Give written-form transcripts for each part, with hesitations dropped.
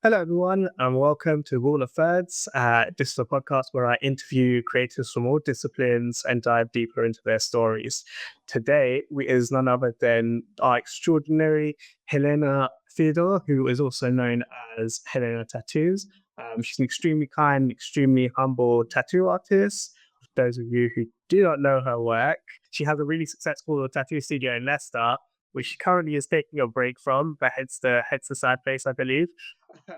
Hello, everyone, and welcome to Rule of Thirds. This is a podcast where I interview creators from all disciplines and dive deeper into their stories. Today is none other than our extraordinary Heleena Theodore, who is also known as Heleena Tattoos. She's an extremely kind, extremely humble tattoo artist. For those of you who do not know her work, she has a really successful tattoo studio in Leicester, which she currently is taking a break from, but hence the sad face, I believe. Um,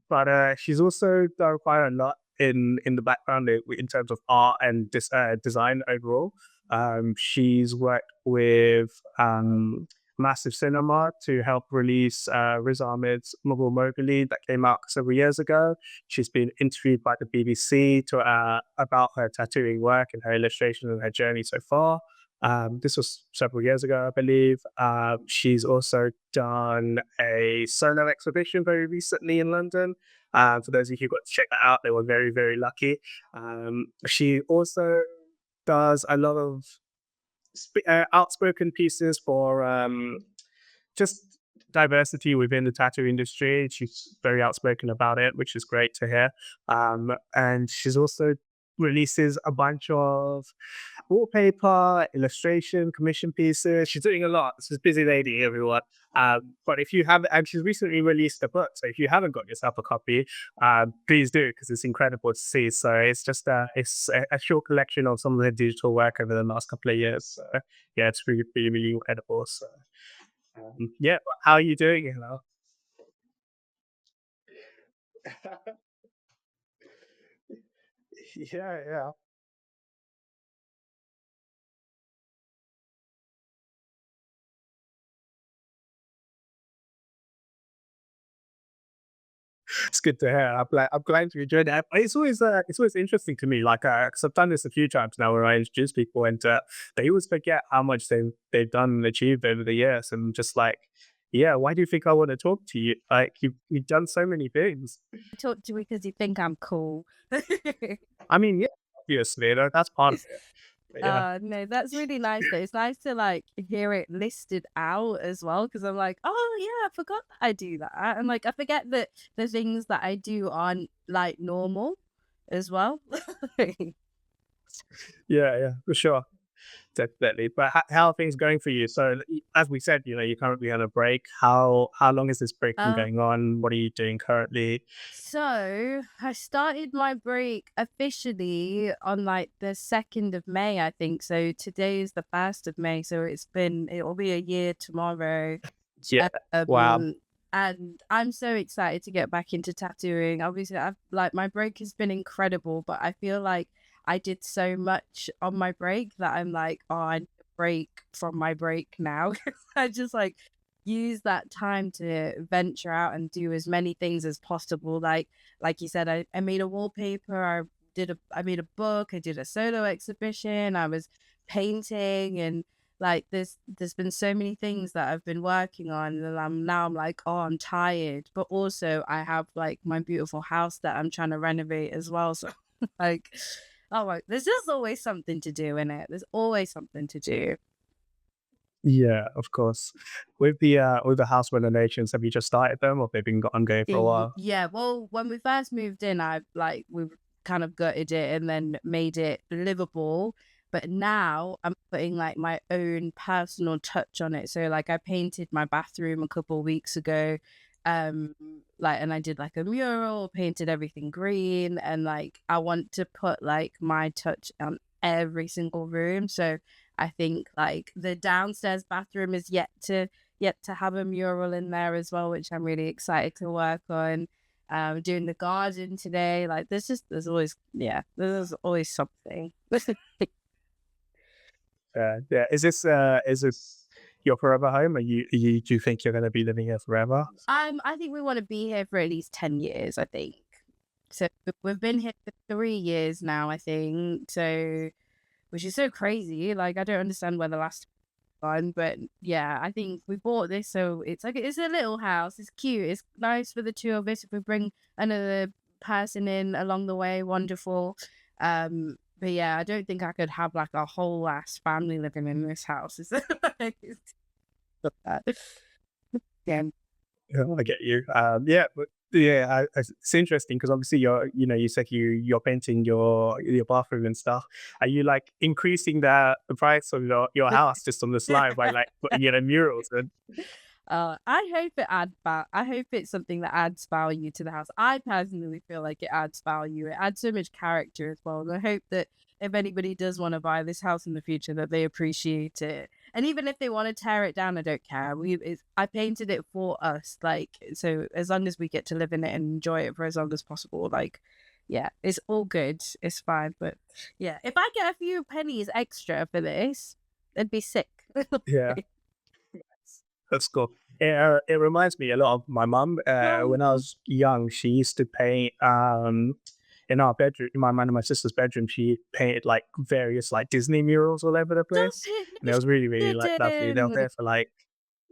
but she's also done quite a lot in the background in terms of art and design overall. She's worked with Massive Cinema to help release Riz Ahmed's Mughal Mowgli that came out several years ago. She's been interviewed by the BBC about her tattooing work and her illustration and her journey so far. This was several years ago, I believe. She's also done a solo exhibition very recently in London. For those of you who got to check that out, they were very, very lucky. She also does a lot of outspoken pieces for just diversity within the tattoo industry. She's very outspoken about it, which is great to hear. And she's also releases a bunch of wallpaper, illustration, commission pieces. She's doing a lot. She's a busy lady, everyone. But if you have, and she's recently released a book, so if you haven't got yourself a copy, please do because it's incredible to see. So it's just a short collection of some of the digital work over the last couple of years. So yeah, it's really, really, really incredible. So yeah, how are you doing, Yeah, yeah. It's good to hear. I'm glad you enjoyed that. It's always interesting to me, like, because I've done this a few times now where I introduce people and they always forget how much they've done and achieved over the years, and just like, yeah, why do you think I want to talk to you? Like, you've done so many things. Talk to me because you think I'm cool. I mean, yeah, obviously, that's part of it. But yeah, No, that's really nice though. It's nice to like hear it listed out as well because I'm like, oh yeah, I forgot that I do that. And like I forget that the things that I do aren't like normal as well. yeah, yeah, for sure. Definitely. But how are things going for you? So, as we said, you're currently on a break. How long has this break been um, going on? What are you doing currently? so I started my break officially on like the 2nd of May, I think. So today is the 1st of May. So it'll be a year tomorrow. Yeah. Wow. Um, and I'm so excited to get back into tattooing. Obviously, I've like my break has been incredible, but I feel like I did so much on my break that I'm like, oh, I need a break from my break now. I just like use that time to venture out and do as many things as possible. Like you said, I made a wallpaper, I made a book, I did a solo exhibition, I was painting and like there's been so many things that I've been working on and I'm like, oh, I'm tired. But also I have like my beautiful house that I'm trying to renovate as well. So like, oh my, there's just always something to do in it. There's always something to do. Yeah, of course. With the house renovations, have you just started them, or they've been ongoing for a while? Yeah, well, when we first moved in, we kind of gutted it and then made it livable. But now I'm putting like my own personal touch on it. So like I painted my bathroom a couple of weeks ago. Um and I did like a mural, painted everything green, and like I want to put like my touch on every single room. So I think like the downstairs bathroom is yet to have a mural in there as well, which I'm really excited to work on. Doing the garden today. Like there's always something. Yeah. Is this your forever home? Do you think you're going to be living here forever? I think we want to be here for at least 10 years, I think. So we've been here for 3 years now, I think. So which is so crazy. Like I don't understand where the last one, but yeah, I think we bought this so it's a little house. It's cute. It's nice for the two of us. If we bring another person in along the way, wonderful. But yeah, I don't think I could have like a whole ass family living in this house. It's yeah. Yeah, I get you. Yeah, Yeah, it's interesting because obviously you said you're painting your bathroom and stuff. Are you like increasing the price of your house just on the slide by like putting in murals and I hope it I hope it's something that adds value to the house. I personally feel like it adds value. It adds so much character as well. And I hope that if anybody does want to buy this house in the future, that they appreciate it. And even if they want to tear it down, I don't care. I painted it for us, like so. As long as we get to live in it and enjoy it for as long as possible, like yeah, it's all good. It's fine. But yeah, if I get a few pennies extra for this, it'd be sick. yeah, that's cool. It reminds me a lot of my mum. When I Oh, was young, she used to paint in our bedroom, in my mum and my sister's bedroom. She painted like various like Disney murals all over the stop place, it! and No, it was really she really like lovely. They were there didn't. for like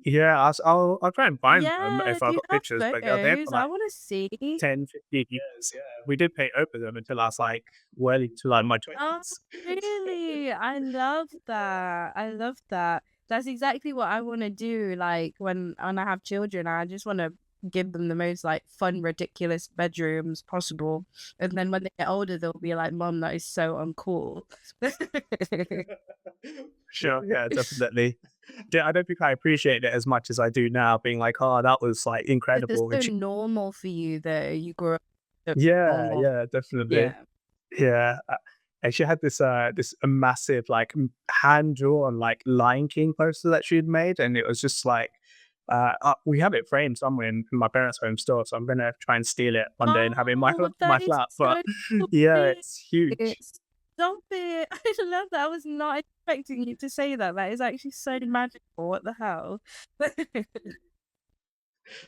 yeah. I'll try and find them Yeah, if I do you got have pictures, but they were there for photos? I like want to see. 10, 15 years. Yeah, we did paint over them until I was like well into like my Oh, 20s. really? I love that. I love that. That's exactly what I want to do. Like when I have children, I just want to give them the most like fun, ridiculous bedrooms possible. And then when they get older, they'll be like, "Mom, that is so uncool." Sure, yeah, definitely. Yeah, I don't think I appreciate it as much as I do now, being like, "Oh, that was like It's incredible." so normal for you, though. You grew up so Yeah, normal. yeah, definitely. Yeah. Yeah, and she had this massive like hand drawn like Lion King poster that she had made, and it was just like, we have it framed somewhere in my parents' home store, so I'm gonna try and steal it one day and have it in my Oh, my that is flat. But so yeah, big. it's huge. Stop it. I love that. I was not expecting you to say that. That is actually so magical. What the hell?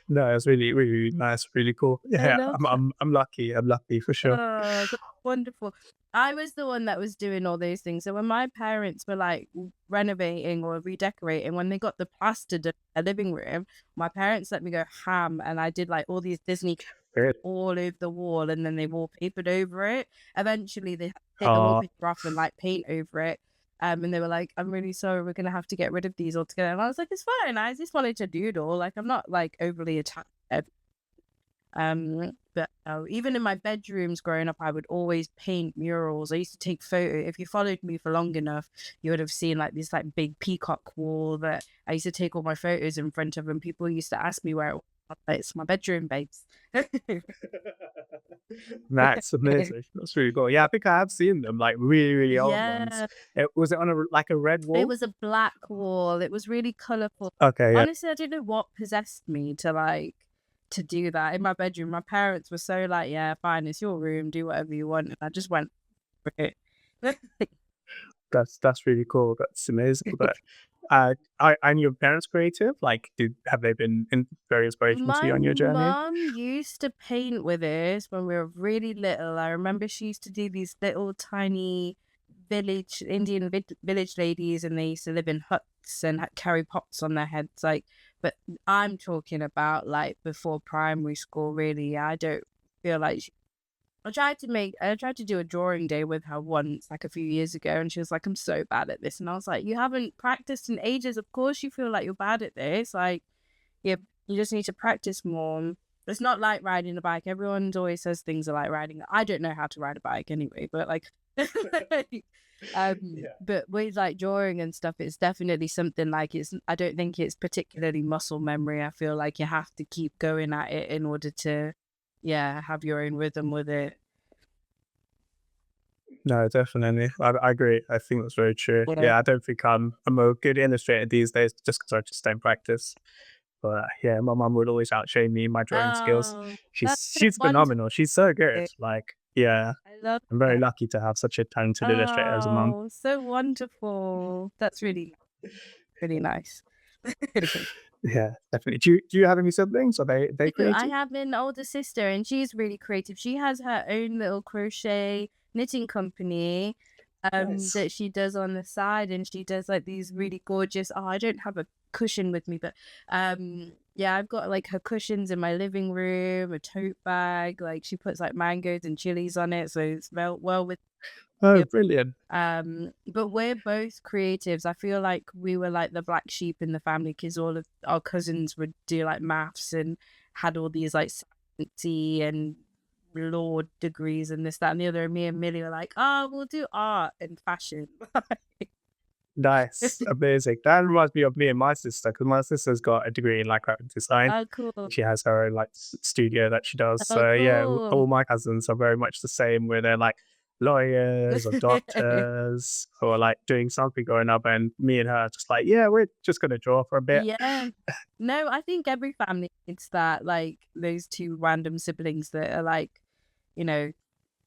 No, it's really, really, really nice, really cool. I Yeah, love that. I'm lucky. I'm lucky for sure. Oh, that's wonderful. I was the one that was doing all those things. So when my parents were like renovating or redecorating, when they got the plaster done in their living room, my parents let me go ham and I did like all these Disney Really. all over the wall and then they wallpapered over it. Eventually they had to take the Oh, wallpaper off and like paint over it. And they were like, I'm really sorry, we're gonna have to get rid of these altogether. And I was like, it's fine. I just wanted to doodle. Like I'm not like overly attached. But even in my bedrooms growing up, I would always paint murals. I used to take photo. If you followed me for long enough, you would have seen like this like big peacock wall that I used to take all my photos in front of, and people used to ask me where it was. Like, it's my bedroom, babes. that's amazing. That's really cool. Yeah, I think I have seen them, like really, really old ones. Yeah, Was it on like a red it wall? was a black wall. It was really colorful. Okay, yeah. Honestly, I don't know what possessed me to like to do that in my bedroom. My parents were so like, "Yeah, fine, it's your room. Do whatever you want." And I just went for it. That's really cool. That's amazing. But and your parents creative? Like, did have they been very inspirational to My you on your journey? mum used to paint with us when we were really little. I remember she used to do these little tiny village ladies, and they used to live in huts and carry pots on their heads. Like, but I'm talking about like before primary school. Really, I don't feel like I tried to do a drawing day with her once, like a few years ago, and she was like, "I'm so bad at this," and I was like, "You haven't practiced in ages. Of course, you feel like you're bad at this. Like." Yeah, you just need to practice more. It's not like riding a bike. Everyone always says things are like riding. I don't know how to ride a bike anyway, but like, Yeah. but with like drawing and stuff, it's definitely something like it's. I don't think it's particularly muscle memory. I feel like you have to keep going at it in order to, yeah, have your own rhythm with it. No, definitely. I agree. I think that's very true. Yeah. Yeah, I don't think I'm a good illustrator these days just because I just don't practice. But yeah, my mum would always outshine me in my drawing skills. Oh, that's so She's wonderful. phenomenal. She's so good. Like, yeah, I love I'm very that. lucky to have such a talented illustrator as a mum. Oh, so wonderful. That's really, really nice. Yeah, definitely. Do you have any siblings? Are they I creative? have an older sister and she's really creative. She has her own little crochet knitting company Nice. that she does on the side, and she does like these really gorgeous I don't have a cushion with me, but yeah, I've got like her cushions in my living room, a tote bag, like she puts like mangoes and chilies on it, so it's well with Oh, brilliant. but we're both creatives. I feel like we were like the black sheep in the family because all of our cousins would do like maths and had all these like science accountancy and law degrees and this, that, and the other. And me and Millie were like, oh, we'll do art and fashion. Nice, amazing. That reminds me of me and my sister because my sister's got a degree in like graphic design. Oh, cool. She has her own like studio that she does. Oh, So yeah, cool. all my cousins are very much the same, where they're like lawyers or doctors or like doing something growing up, and me and her are just like, yeah, we're just gonna draw for a bit. Yeah. No, I think every family needs that, like those two random siblings that are like, you know,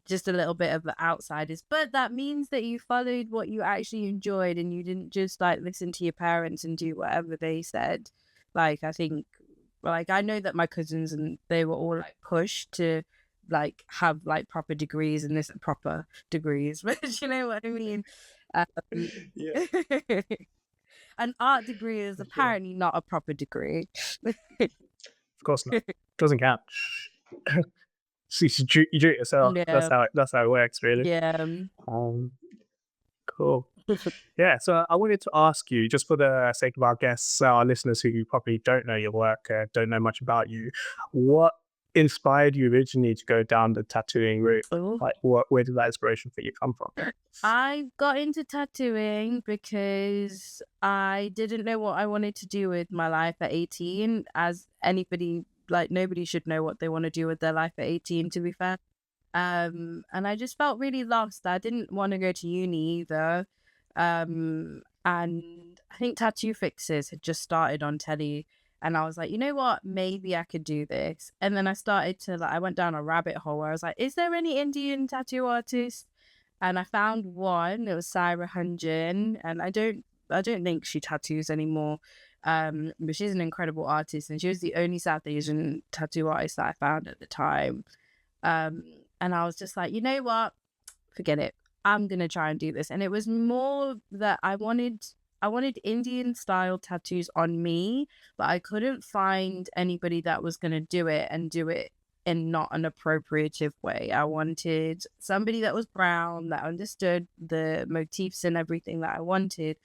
just a little bit of the outsiders. But that means that you followed what you actually enjoyed and you didn't just like listen to your parents and do whatever they said. Like, I think, like, I know that my cousins and they were all like pushed to like have like proper degrees and this proper degrees, but you know what I mean? Um, Yeah, an art degree is for sure. apparently not a proper degree. Of course not. Doesn't count. So you do it yourself. Yeah, That's how it works, really. yeah. Um, cool. Yeah, so I wanted to ask you, just for the sake of our guests, our listeners who probably don't know your work, don't know much about you, what inspired you originally to go down the tattooing route? Oh. Like, where did that inspiration for you come from? I got into tattooing because I didn't know what I wanted to do with my life at 18. As anybody, like nobody should know what they want to do with their life at 18, to be fair. And I just felt really lost. I didn't want to go to uni either. And I think Tattoo Fixes had just started on telly, and I was like, you know what, maybe I could do this. And then I started to like, I went down a rabbit hole where I was like, is there any Indian tattoo artists? And I found one. It was Syra Hunjan, and I don't think she tattoos anymore. But she's an incredible artist, and she was the only South Asian tattoo artist that I found at the time. Um, and I was just like, you know what? Forget it. I'm gonna try and do this. And it was more that I wanted Indian style tattoos on me, but I couldn't find anybody that was gonna do it and do it in not an appropriative way. I wanted somebody that was brown, that understood the motifs and everything that I wanted,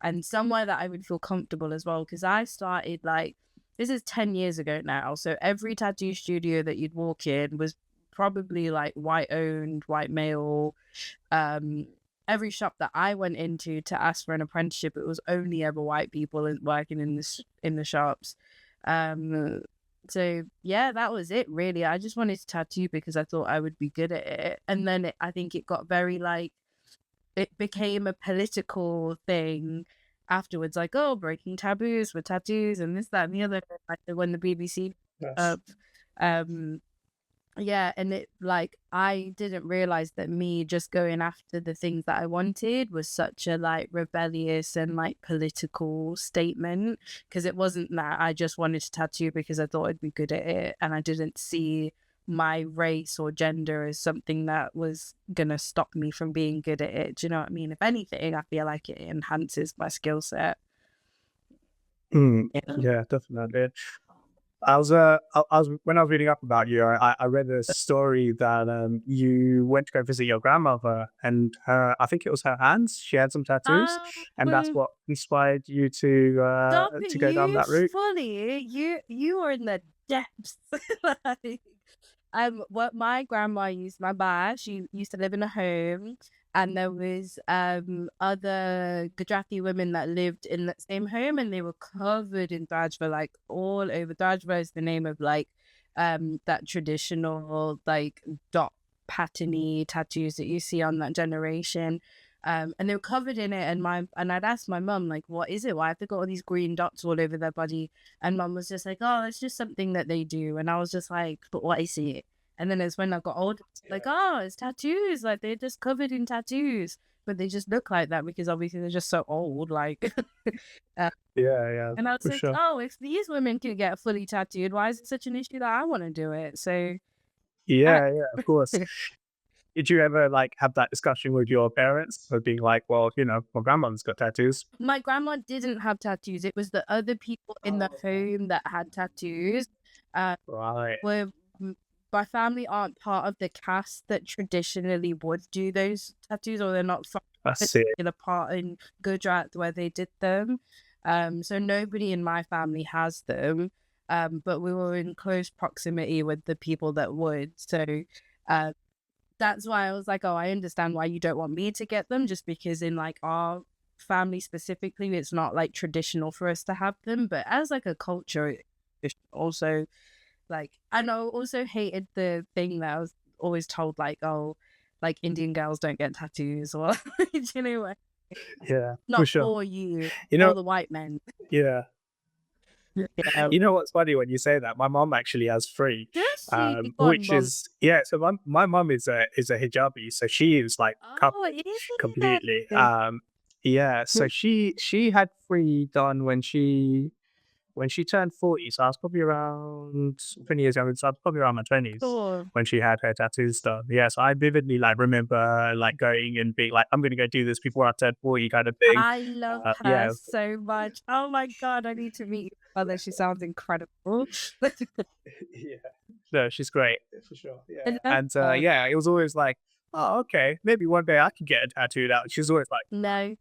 and somewhere that I would feel comfortable as well. Because I started like, this is 10 years ago now. So every tattoo studio that you'd walk in was probably like white owned, white male. Every shop that I went into to ask for an apprenticeship, it was only ever white people working in the shops. So yeah, that was it really. I just wanted to tattoo because I thought I would be good at it. And then I think it got very like, it became a political thing afterwards, like, oh, breaking taboos with tattoos and this, that, and the other, like when the BBC Yes. up. Um yeah, and it like, I didn't realize that me just going after the things that I wanted was such a like rebellious and like political statement, because it wasn't that I just wanted to tattoo because I thought I'd be good at it, and I didn't see my race or gender as something that was gonna stop me from being good at it. Do you know what I mean? If anything, I feel like it enhances my skill set. Mm, Yeah. yeah, definitely. I was when I was reading up about you, I read a story that you went to go visit your grandmother, and I think it was her hands. She had some tattoos, Ah, and that's well, what inspired you stop it, to go down you that route. fully. You are in the depths. Like, what my grandma used, my ba, she used to live in a home, and there was other Gujarati women that lived in that same home, and they were covered in Dajva, like all over. Dajva is the name of like that traditional like dot patterny tattoos that you see on that generation. And they were covered in it, and I'd asked my mum, like, what is it? Why have they got all these green dots all over their body? And mum was just like, oh, it's just something that they do. And I was just like, but what is it? And then it's when I got older, like, oh, it's tattoos. Like, they're just covered in tattoos, but they just look like that because obviously they're just so old. Like, uh, Yeah, yeah, and I was for like, sure. oh, if these women can get fully tattooed, why is it such an issue that I want to do it? So, uh, Yeah, yeah, of course. Did you ever like have that discussion with your parents of being like, well, you know, my grandmother's got tattoos? my grandma didn't have tattoos. It was the other people in the Oh, okay. home that had tattoos. Uh, Right. were my family aren't part of the caste that traditionally would do those tattoos, or they're not from I a see. particular part in Gujarat where they did them. So nobody in my family has them. but we were in close proximity with the people that would. So uh, that's why I was like, oh, I understand why you don't want me to get them, just because in like our family specifically, it's not like traditional for us to have them. But as like a culture, it's also like, and I also hated the thing that I was always told, like, oh, like Indian girls don't get tattoos, or you know what? Yeah, for Not sure. for you, You for know, the white men. yeah. Yeah. You know what's funny when you say that? My mom actually has three, Does she? Go on, which mom. is yeah. So my mom is a hijabi, so she is like Oh, covered is completely. it? Yeah. So she had three done when she turned 40, so I was probably around 20 years younger, so I was probably around my 20s Cool. when she had her tattoos done. Yeah, so I vividly like remember like going and being like, I'm gonna go do this before I turn 40 kind of thing. I love her Yeah, so much. Oh my god, I need to meet your mother. She sounds incredible. yeah. No, she's great for sure. Yeah. I love And her. yeah, it was always like, oh, okay, maybe one day I can get a tattooed out. She's always like, No.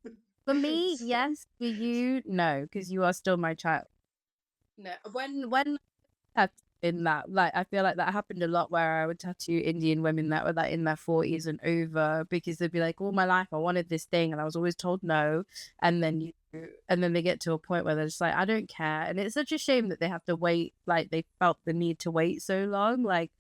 For me, so, yes. For you, no, because you are still my child. No. When I've in that, like, I feel like that happened a lot where I would tattoo Indian women that were like in their 40s and over, because they'd be like, all my life I wanted this thing and I was always told no. And then and then they get to a point where they're just like, I don't care. And it's such a shame that they have to wait, like they felt the need to wait so long. Like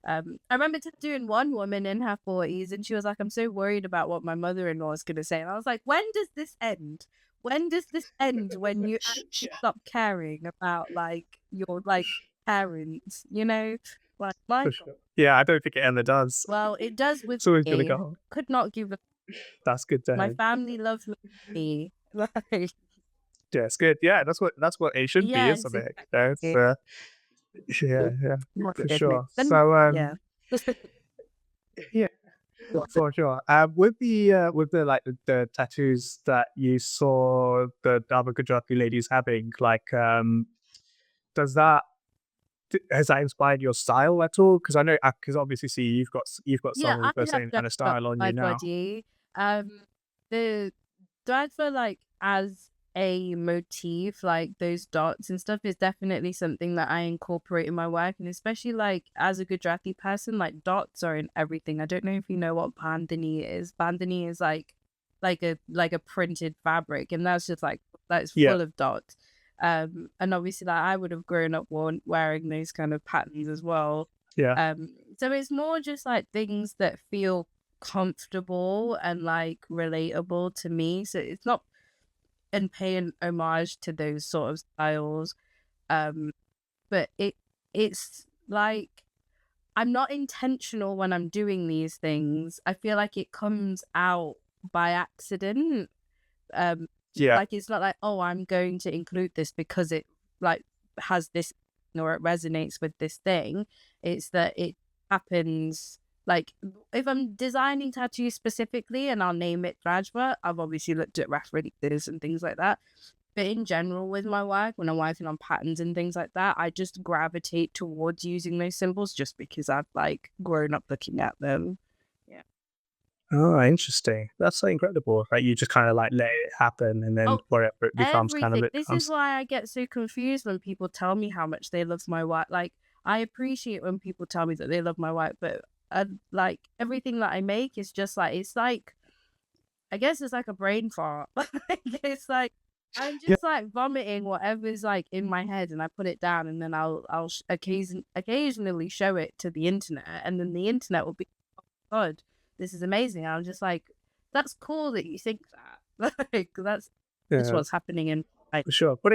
I remember tattooing one woman in her 40s and she was like, I'm so worried about what my mother-in-law is gonna say. And I was like, when does this end? When does this end, when you actually yeah, stop caring about like your like parents, you know? Like, my for God. sure. Yeah, I don't think it ever does. Well, it does with It's always gonna me. go. Could not give a That's good to my have. family loves me. Like, Yeah, it's good. Yeah, that's what it should be, yes, isn't it? You know, it's, exactly. yeah, yeah, My for goodness. sure. Then So yeah. yeah, for sure. With the like the tattoos that you saw the other Gujarati ladies having, like does that has that inspired your style at all? Because I know, because obviously, see, you've got Yeah, some I of the have same done kind of that style on on my you now. body. The thread for like as a motif, like those dots and stuff, is definitely something that I incorporate in my work, and especially like as a Gujarati person, like dots are in everything. I don't know if you know what bandhani is. Bandhani is like a printed fabric, and that's just like that's Yeah, full of dots. And obviously, like I would have grown up wearing those kind of patterns as well. yeah, So it's more just like things that feel comfortable and like relatable to me. So it's not and paying homage to those sort of styles. Um, but it's like I'm not intentional when I'm doing these things. I feel like it comes out by accident. Um, yeah. like it's not like, oh, I'm going to include this because it like has this or it resonates with this thing. It's that it happens. Like if I'm designing tattoos specifically and I'll name it Rajwa, I've obviously looked at references and things like that. But in general, with my work, when I'm working on patterns and things like that, I just gravitate towards using those symbols just because I've like grown up looking at them. Yeah. Oh, interesting. That's so incredible. Right, you just kind of like let it happen, and then Oh, whatever it becomes, kind of everything. it This is becomes. why I get so confused when people tell me how much they love my work. Like, I appreciate when people tell me that they love my work, but like everything that I make is just like it's like I guess it's like a brain fart. Like, it's like I'm Yeah, just like vomiting whatever's like in my head, and I put it down, and then occasionally show it to the internet, and then the internet will be, oh, God, this is amazing. I'm just like, that's cool that you think that. Like that's just yeah. what's happening in my For sure. But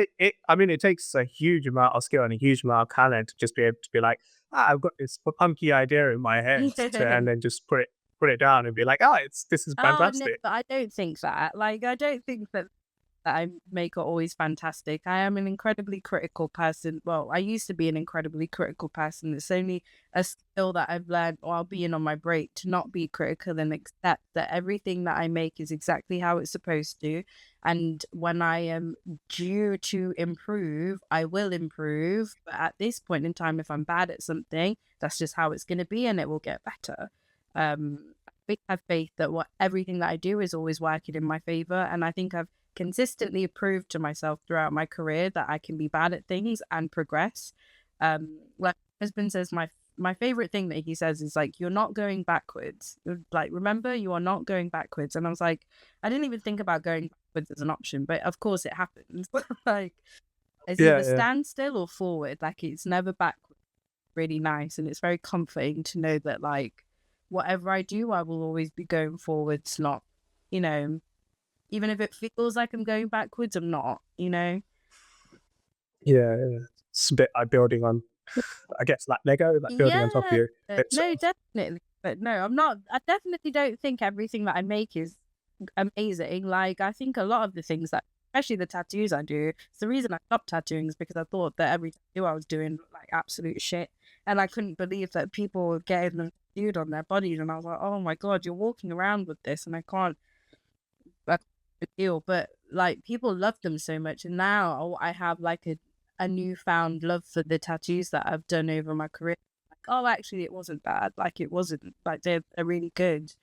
I mean, it takes a huge amount of skill and a huge amount of talent to just be able to be like, I've got this punky idea in my head and then just put it down and be like, oh, this is Oh, no, fantastic. but I don't think that. Like, I don't think that I make are always fantastic. I am an incredibly critical person. Well, I used to be an incredibly critical person. It's only a skill that I've learned while being on my break to not be critical and accept that everything that I make is exactly how it's supposed to. And when I am due to improve, I will improve. But at this point in time, if I'm bad at something, that's just how it's going to be and it will get better. I have faith that what everything that I do is always working in my favor. And I think I've consistently proved to myself throughout my career that I can be bad at things and progress. Like my husband says, my favorite thing that he says is like, "You're not going backwards. Like, remember, you are not going backwards." And I was like, I didn't even think about going backwards as an option, but of course it happens. Like, it's Yeah, either yeah. standstill or forward. Like, it's never backwards. Really nice, and it's very comforting to know that like whatever I do, I will always be going forwards. Not, you know, even if it feels like I'm going backwards, I'm not. You know. Yeah, yeah. It's a bit like building on, I guess, like Lego, like building on top of Yeah, your bits no, of. definitely. But no, I'm not. I definitely don't think everything that I make is amazing. Like, I think a lot of the things that, especially the tattoos I do, it's the reason I stopped tattooing is because I thought that every tattoo I was doing looked like absolute shit. And I couldn't believe that people were getting them tattooed on their bodies. And I was like, oh my God, you're walking around with this. And I can't, that's a deal. But like, people love them so much. And now I have like a newfound love for the tattoos that I've done over my career. Like, oh, actually, it wasn't bad. Like, it wasn't, like, they're really good.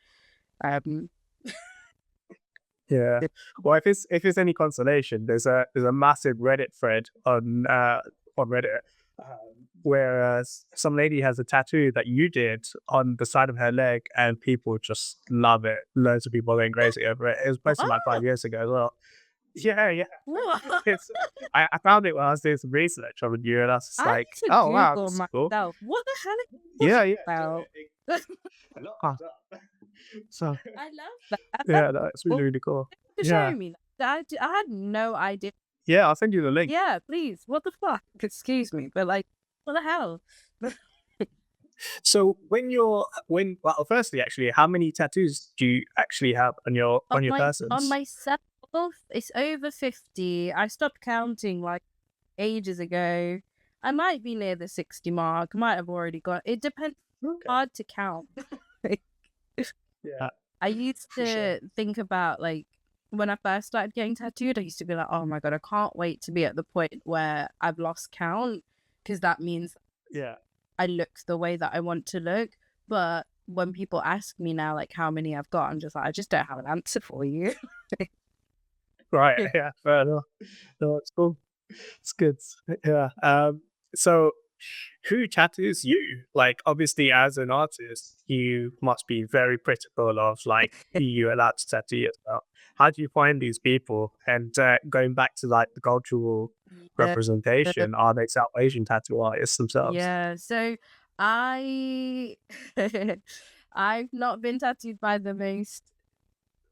Um, Yeah. Well, if it's any consolation, there's a massive Reddit thread on Reddit, where some lady has a tattoo that you did on the side of her leg, and people just love it. Loads of people are going crazy over it. It was posted like what? 5 years ago as well. Yeah, yeah. What? It's I found it when I was doing some research on you, and I was just I like, need to oh wow, Google this is cool. myself. What the hell are you Yeah, talking yeah. about? A lot comes up. So I love that. That's yeah, no, it's really cool. really cool. To Yeah, show me that. I had no idea. yeah. I'll send you the link. Yeah, please. What the fuck? Excuse me, but like, what the hell? So well, firstly, actually, how many tattoos do you actually have on your On persons? myself, it's over 50. I stopped counting like ages ago. I might be near the 60 mark. Might have already got. It depends. Okay. Hard to count. Yeah, I used for sure. to think about like when I first started getting tattooed, I used to be like, oh my God, I can't wait to be at the point where I've lost count because that means Yeah. I look the way that I want to look. But when people ask me now, like how many I've got, I'm just like, I just don't have an answer for you. Right. Yeah. Fair enough. No, it's cool. It's good. Yeah. So who tattoos you? Like, obviously, as an artist, you must be very critical of like who you're allowed to tattoo yourself. How do you find these people? And going back to like the cultural Yeah. Uh, representation, are they South Asian tattoo artists themselves? yeah. So I I've not been tattooed by the most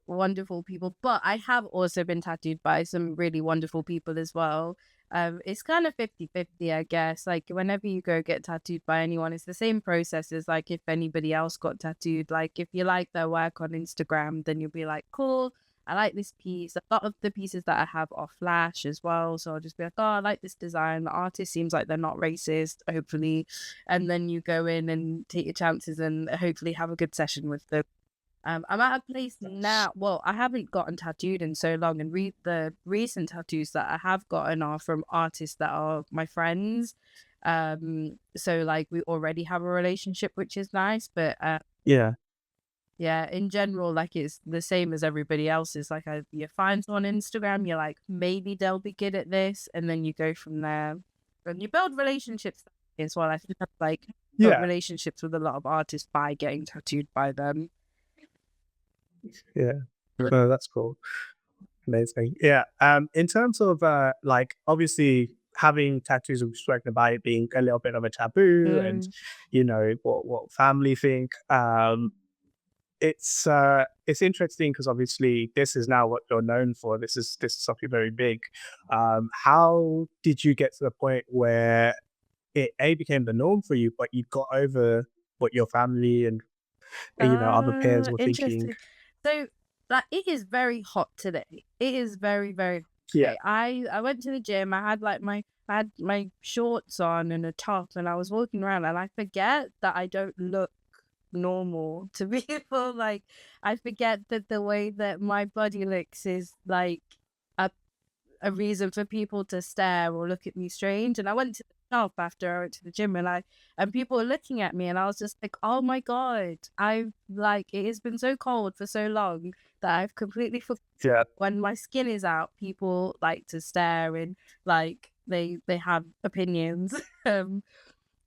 wonderful people, but I have also been tattooed by some really wonderful people as well. It's kind of 50-50, I guess. Like whenever you go get tattooed by anyone, it's the same process as like if anybody else got tattooed. Like if you like their work on Instagram, then you'll be like, cool, I like this piece. A lot of the pieces that I have are Flash as well. So I'll just be like, oh, I like this design. The artist seems like they're not racist, hopefully. And then you go in and take your chances and hopefully have a good session with them. I'm at a place now. Well, I haven't gotten tattooed in so long, and the recent tattoos that I have gotten are from artists that are my friends. So like we already have a relationship, which is nice. But Yeah. yeah, in general, like it's the same as everybody else's. Like you find someone on Instagram, you're like maybe they'll be good at this, and then you go from there, and you build relationships as well. I think I've like built Yeah. relationships with a lot of artists by getting tattooed by them. Yeah. No, that's cool. Amazing. Yeah. In terms of like obviously having tattoos, we've spoken about it being a little bit of a taboo, and Mm. what family think. It's interesting because obviously this is now what you're known for. This is something very big. How did you get to the point where it became the norm for you, but you got over what your family and other peers were thinking? Interesting. So, like, it is very hot today. It is very, very hot Yeah. today. I went to the gym. I had my shorts on and a top, and I was walking around, and I forget that I don't look normal to people. Like, I forget that the way that my body looks is like a a reason for people to stare or look at me strange. And I went to the shop after I went to the gym, and people were looking at me, and I was just like, oh my God, I've like it has been so cold for so long that I've completely forgotten. Yeah. When my skin is out, people like to stare and like they have opinions. um,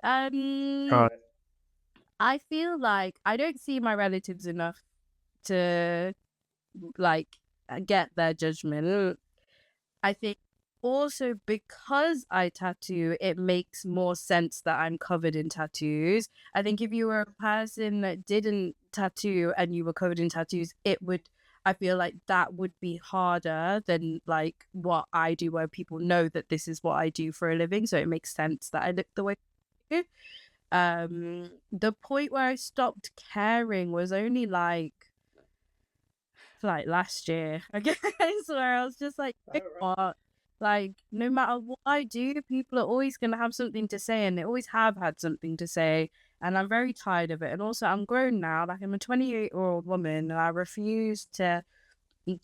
um, Right. I feel like I don't see my relatives enough to like get their judgment. I think also because I tattoo, it makes more sense that I'm covered in tattoos. I think if you were a person that didn't tattoo and you were covered in tattoos, it would, I feel like that would be harder than like what I do, where people know that this is what I do for a living. So it makes sense that I look the way I do. The point where I stopped caring was only like last year, I guess, where I was just like, "You know what? Like, no matter what I do, people are always gonna have something to say, and they always have had something to say, and I'm very tired of it. And also, I'm grown now, like I'm a 28-year-old woman, and I refuse to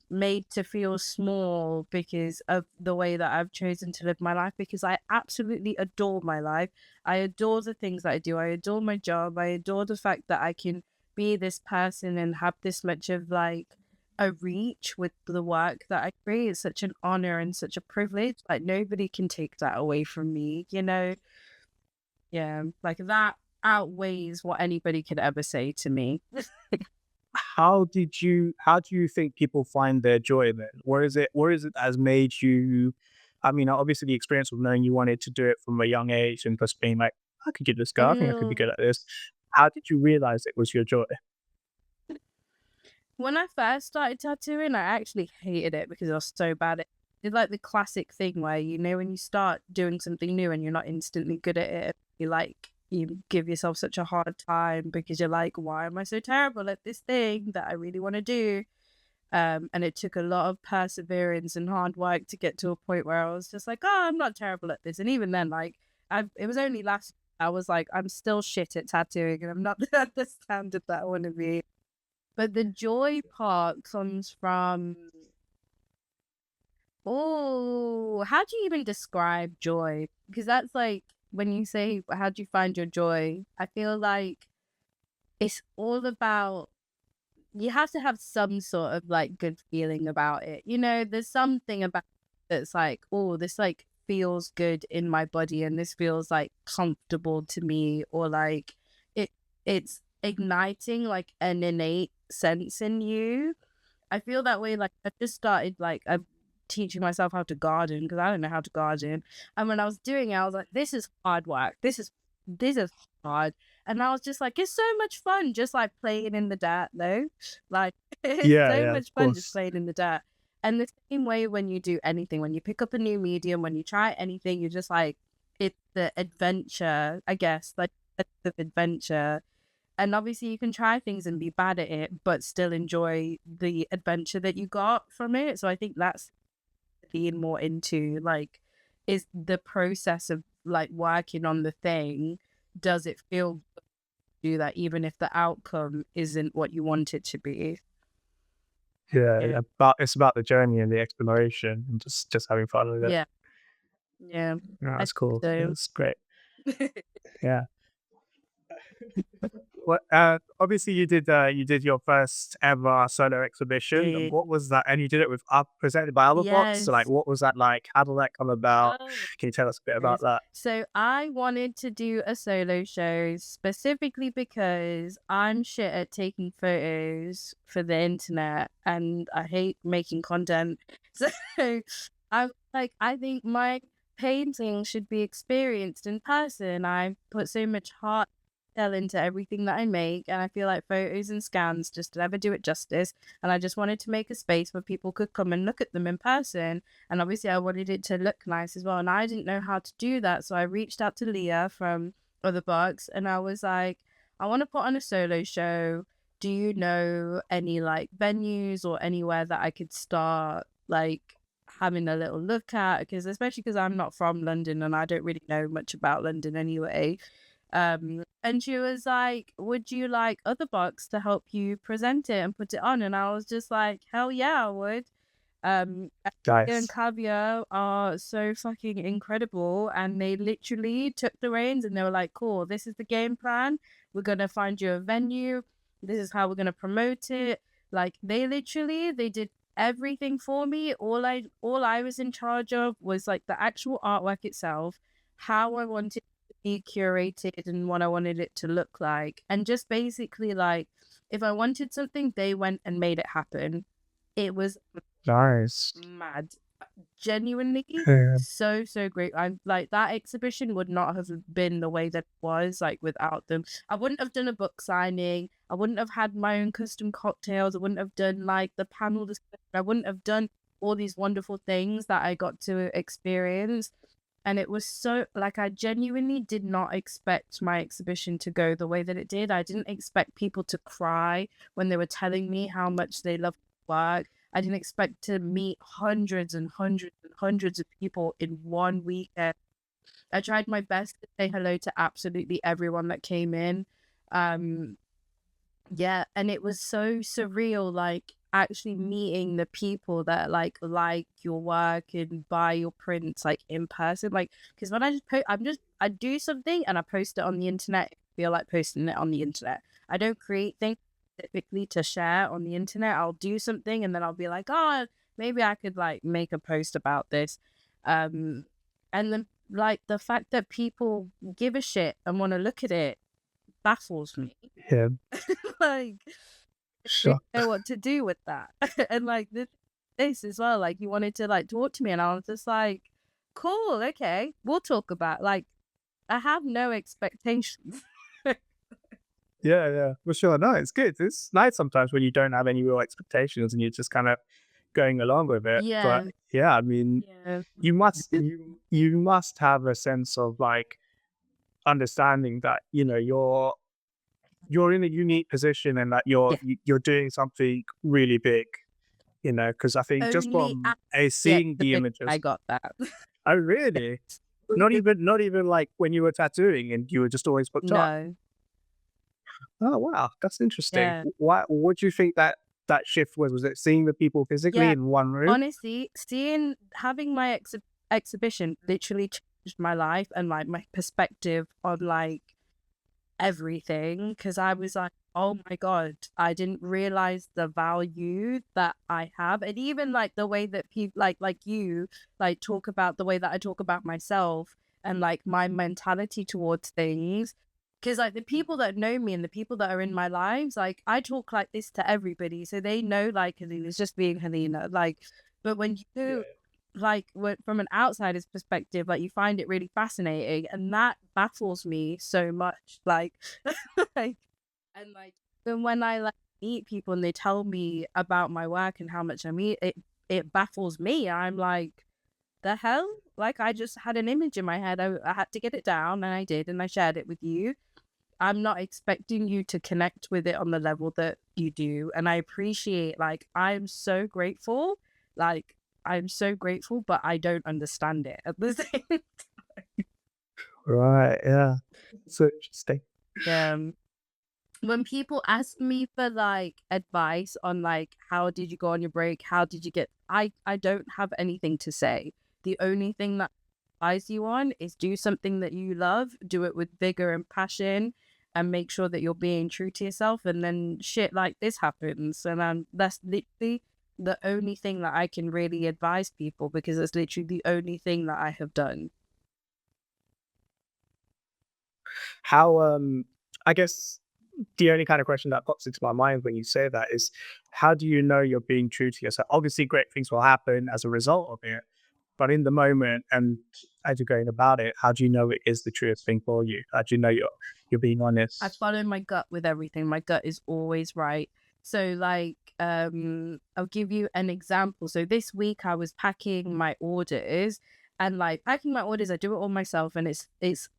made to feel small because of the way that I've chosen to live my life, because I absolutely adore my life. I adore the things that I do. I adore my job. I adore the fact that I can be this person and have this much of like a reach with the work that I create. It's such an honor and such a privilege. Like nobody can take that away from me, you know? Yeah, like that outweighs what anybody could ever say to me. How do you think people find their joy then? What is it that has made you, I mean, obviously the experience of knowing you wanted to do it from a young age and just being like, I could give this go, I think I could be Mm. good at this. How did you realize it was your joy? When I first started tattooing, I actually hated it because I was so bad at it. It's like the classic thing where, you know, when you start doing something new and you're not instantly good at it, you give yourself such a hard time because you're like, why am I so terrible at this thing that I really want to do? And it took a lot of perseverance and hard work to get to a point where I was just like, oh, I'm not terrible at this. And even then, like, it was only last I was like, I'm still shit at tattooing and I'm not at the standard that I want to be. But the joy part comes from, oh, how do you even describe joy? Because that's like when you say, how do you find your joy? I feel like it's all about, you have to have some sort of like good feeling about it. You know, there's something about it that's like, oh, this like feels good in my body and this feels like comfortable to me, or like it it's igniting like an innate sense in you. I feel that way. Like I just started like I'm teaching myself how to garden because I don't know how to garden. And when I was doing it, I was like, this is hard work. This is hard. And I was just like, it's so much fun just like playing in the dirt though. Like it's Yeah, so yeah, of much fun just course. playing in the dirt. And the same way when you do anything, when you pick up a new medium, when you try anything, you're just like, it's the adventure, I guess, like the adventure. And obviously, you can try things and be bad at it, but still enjoy the adventure that you got from it. So I think that's being more into like, is the process of like working on the thing. Does it feel good to do that, even if the outcome isn't what you want it to be? Yeah, Yeah. yeah. But it's about the journey and the exploration and just having fun with it. Yeah. Yeah. Yeah, I that's cool. think It's great. Yeah. Well, obviously you did your first ever solo exhibition. so. What was that? And you did it with presented by other bots. So like, Yes. what was that like? How did that come about? Oh. Can you tell us a bit about Is. that? So I wanted to do a solo show specifically because I'm shit at taking photos for the internet and I hate making content. So I'm like, I think my painting should be experienced in person. I put so much heart into everything that I make, and I feel like photos and scans just never do it justice. And I just wanted to make a space where people could come and look at them in person, and obviously I wanted it to look nice as well, and I didn't know how to do that, so I reached out to Leah from Other Bucks and I was like, I want to put on a solo show. Do you know any like venues or anywhere that I could start like having a little look at? Because especially because I'm not from London and I don't really know much about London anyway. And she was like, would you like Other Bucks to help you present it and put it on? And I was just like, hell yeah, I would. Ian and Guys. Kavya are so fucking incredible, and they literally took the reins and they were like, cool, this is the game plan. We're gonna find you a venue. This is how we're gonna promote it. Like they did everything for me. All I was in charge of was like the actual artwork itself, how I wanted it to be curated and what I wanted it to look like. And just basically like if I wanted something, they went and made it happen. It was Nice. mad. Genuinely Yeah. so great. I'm like that exhibition would not have been the way that it was like without them. I wouldn't have done a book signing. I wouldn't have had my own custom cocktails. I wouldn't have done like the panel discussion. I wouldn't have done all these wonderful things that I got to experience. And it was so like I genuinely did not expect my exhibition to go the way that it did. I didn't expect people to cry when they were telling me how much they loved the work. I didn't expect to meet hundreds and hundreds and hundreds of people in one weekend. I tried my best to say hello to absolutely everyone that came in. Um, yeah, and it was so surreal, like actually meeting the people that like your work and buy your prints like in person. Like, because when I just I do something and I post it on the internet. I feel like posting it on the internet. I don't create things specifically to share on the internet. I'll do something and then I'll be like, oh, maybe I could like make a post about this. And then like the fact that people give a shit and want to look at it baffles me. Yeah. Like, I Sure. didn't know what to do with that. And like this as well, like you wanted to like talk to me and I was just like, cool, okay, we'll talk about like I have no expectations. Yeah, yeah, for sure. No, it's good. It's nice sometimes when you don't have any real expectations and you're just kind of going along with it. But Yeah. yeah, I mean, Yeah. you must have a sense of like understanding that you're in a unique position and that Yeah. you're doing something really big. Because I think just Only from at a the seeing the exhibition I images. got that. Oh, really? Not even like when you were tattooing and you were just always booked up. No. Oh, wow, that's interesting. Yeah. Why? What do you think that shift was? Was it seeing the people physically Yeah. in one room? Honestly, having my exhibition literally changed my life and like my perspective on like everything, because I was like, oh my god, I didn't realize the value that I have. And even like the way that people like you like talk about the way that I talk about myself and like my mentality towards things, because like the people that know me and the people that are in my lives, like I talk like this to everybody, so they know like Helena's just being Heleena, like. But when you like from an outsider's perspective, like you find it really fascinating, and that baffles me so much. Like, like, and like, then when I like meet people and they tell me about my work and how much I mean, it baffles me. I'm like, the hell? Like, I just had an image in my head. I had to get it down, and I did, and I shared it with you. I'm not expecting you to connect with it on the level that you do. And I appreciate, like, I'm so grateful. Like, I'm so grateful, but I don't understand it at the same Right. Yeah. So interesting. time. When people ask me for like advice on like how did you go on your break, how did you get, I don't have anything to say. The only thing that I advise you on is do something that you love, do it with vigor and passion, and make sure that you're being true to yourself, and then shit like this happens. And that's literally the only thing that I can really advise people, because it's literally the only thing that I have done. How I guess the only kind of question that pops into my mind when you say that is, how do you know you're being true to yourself? Obviously, great things will happen as a result of it, but in the moment and as you're going about it, how do you know it is the truest thing for you? How do you know you're being I honest? follow my gut with everything. My gut is always right. So like I'll give you an example. So this week I was packing my orders, and like packing my orders, I do it all myself, and it is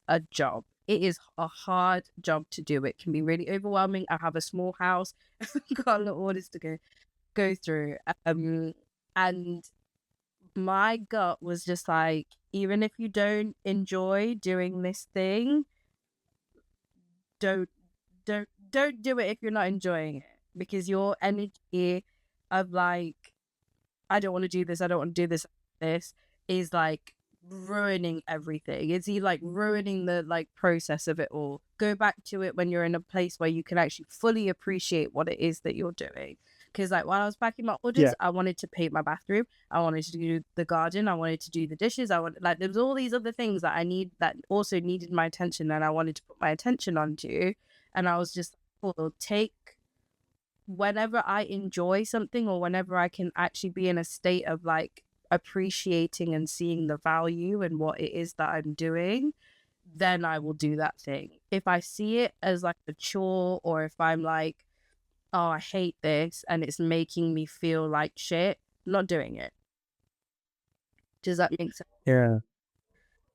a job. It is a hard job to do. It can be really overwhelming. I have a small house, got a lot of orders to go through. And my gut was just like, even if you don't enjoy doing this thing, don't don't do it if you're not enjoying it, because your energy of like, I don't want to do this, I don't want to do this is like ruining everything? Is he like ruining the like process of it all? Go back to it when you're in a place where you can actually fully appreciate what it is that you're doing. Because like while I was packing my orders, Yeah. I wanted to paint my bathroom, I wanted to do the garden, I wanted to do the dishes, I wanted like there was all these other things that I need that also needed my attention and I wanted to put my attention onto. And I was just well, take whenever I enjoy something or whenever I can actually be in a state of like appreciating and seeing the value in what it is that I'm doing, then I will do that thing. If I see it as like a chore or if I'm like, oh, I hate this and it's making me feel like shit, not doing it. Does that make sense? Yeah.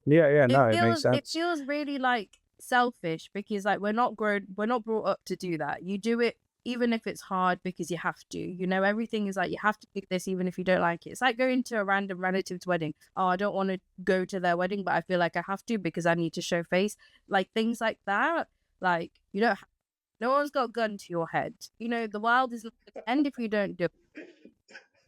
Yeah. Yeah. No, it makes It sense. feels really like selfish because like we're not brought up to do that. You do it even if it's hard because you have to. You know, everything is like you have to pick this even if you don't like it. It's like going to a random relative's wedding. Oh, I don't want to go to their wedding, but I feel like I have to because I need to show face. Like things like that. Like you don't no one's got a gun to your head. You know, the world is not gonna end if you don't do it.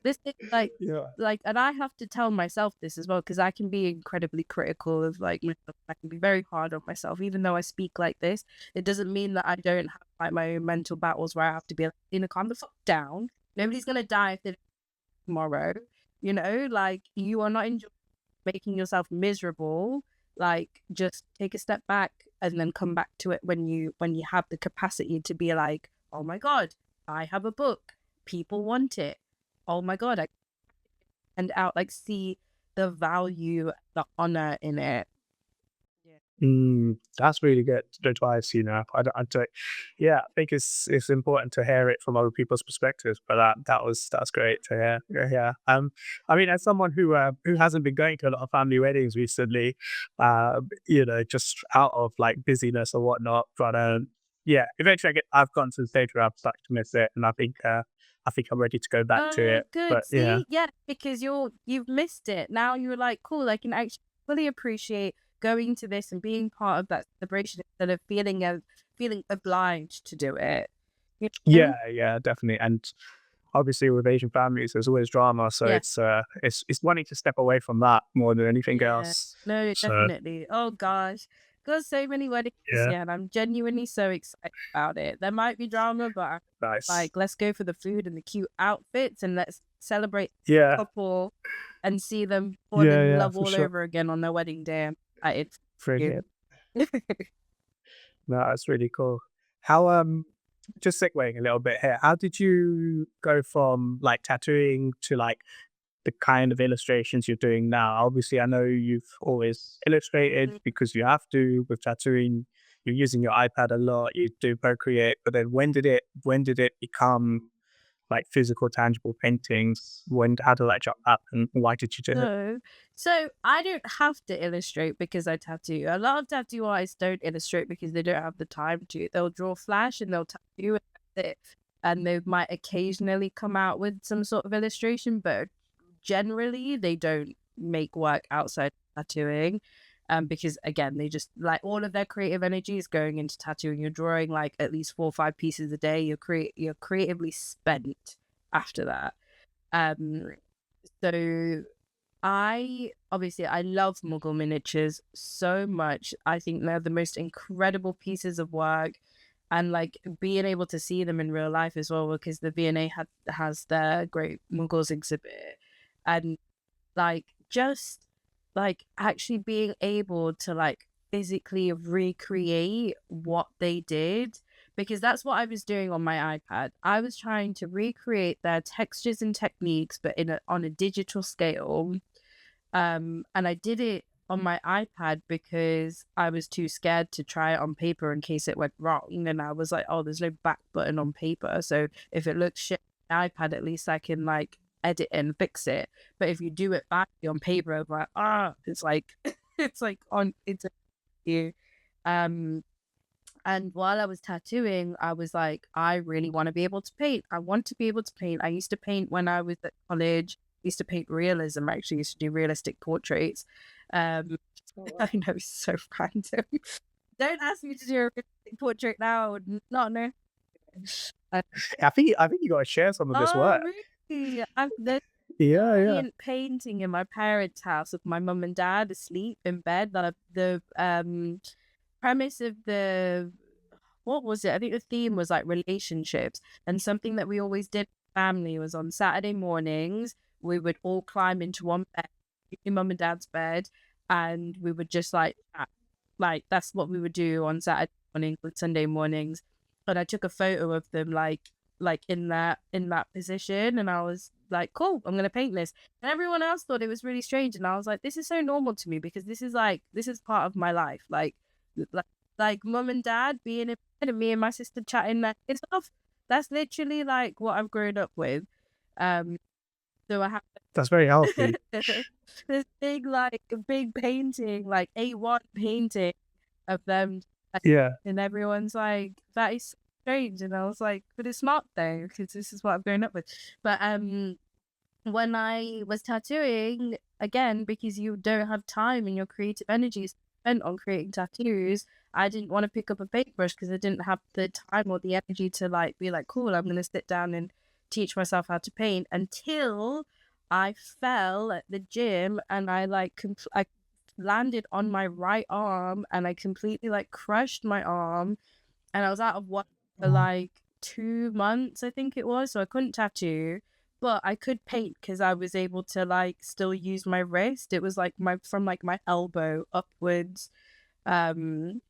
This is Yeah. and I have to tell myself this as well because I can be incredibly critical of like myself. I can be very hard on myself, even though I speak like this. It doesn't mean that I don't have like my own mental battles where I have to be like, calm the fuck down. Nobody's gonna die if they don't tomorrow. You know, like you are not enjoying making yourself miserable. Like just take a step back and then come back to it when you have the capacity to be like, oh my god, I have a book. People want it. Oh my god, I and out like see the value, the honor in it. Yeah. That's really good advice. I don't, yeah, I think it's important to hear it from other people's perspectives. But that's great to hear. Yeah, yeah. I mean, as someone who hasn't been going to a lot of family weddings recently, just out of like busyness or whatnot. But yeah, eventually I've gotten to the stage where I've started to miss it, and I think I'm ready to go back to Oh, it. good. But yeah, See, yeah, because you've missed it. Now you're like, cool. I can actually fully appreciate going to this and being part of that celebration instead of feeling obliged to do it. You know? yeah, yeah, definitely. And obviously with Asian families, there's always drama, so Yeah. it's wanting to step away from that more than anything Yeah. else. No, So definitely. Oh gosh. Got so many weddings this yeah, year and I'm genuinely so excited about it. There might be drama, but I'm nice. like, let's go for the food and the cute outfits and let's celebrate the Yeah, couple and see them fall yeah, in yeah, love for all sure. over again on their wedding day. I'm excited for you. Brilliant. No, that's really cool. How just segueing a little bit here, how did you go from like tattooing to like the kind of illustrations you're doing now? Obviously, I know you've always illustrated because you have to with tattooing. You're using your iPad a lot. You do Procreate, but then when did it become like physical, tangible paintings? How did that jump happen? Why did you do it? So, so I don't have to illustrate because I tattoo. A lot of tattoo artists don't illustrate because they don't have the time to. They'll draw flash and they'll tattoo and that's it. And they might occasionally come out with some sort of illustration, but generally they don't make work outside tattooing. Because again, they just like all of their creative energy is going into tattooing. You're drawing like at least 4 or 5 pieces a day. You're creatively spent after that. Um, so I love Mughal miniatures so much. I think they're the most incredible pieces of work, and like being able to see them in real life as well because the V&A has their great Mughals exhibit, and like just like actually being able to like physically recreate what they did because that's what I was doing on my iPad. I was trying to recreate their textures and techniques but on a digital scale. And I did it on my iPad because I was too scared to try it on paper in case it went wrong. And I was like, oh, there's no back button on paper. So if it looks shit on my iPad, at least I can like edit and fix it. But if you do it badly on paper, I'm like, it's like it's a you. Um and while I was tattooing, I was like, I really want to be able to paint. I want to be able to paint. I used to paint when I was at college. I used to paint realism, actually, used to do realistic portraits. Um, Oh, I wow. know, it's so random. Don't ask me to do a realistic portrait now. Not no. Uh, I think you got to share some of this oh, work. really? Yeah. giant painting in my parents' house of my mum and dad asleep in bed. That the premise of the what was it? I think the theme was like relationships, and something that we always did as a family was on Saturday mornings we would all climb into one bed, your mum and dad's bed, and we would just like chat. Like that's what we would do on Saturday mornings and Sunday mornings. And I took a photo of them like in that position, and I was like, cool, I'm gonna paint this. And everyone else thought it was really strange, and I was like, this is so normal to me because this is part of my life. Like like mum and dad being in bed and me and my sister chatting that it's stuff. That's literally like what I've grown up with. Um, so I have That's very healthy. this big painting, like A1 painting of them, Yeah. and everyone's like, that is so strange. And I was like, but it's smart though, because this is what I've grown up with. But when I was tattooing, again, because you don't have time and your creative energy is spent on creating tattoos, I didn't want to pick up a paintbrush because I didn't have the time or the energy to like be like, cool, I'm going to sit down and teach myself how to paint until I fell at the gym and I I landed on my right arm and I completely like crushed my arm, and I was out of work for Oh, like 2 months, I think it was. So I couldn't tattoo, but I could paint because I was able to like still use my wrist. It was like my elbow upwards. Um,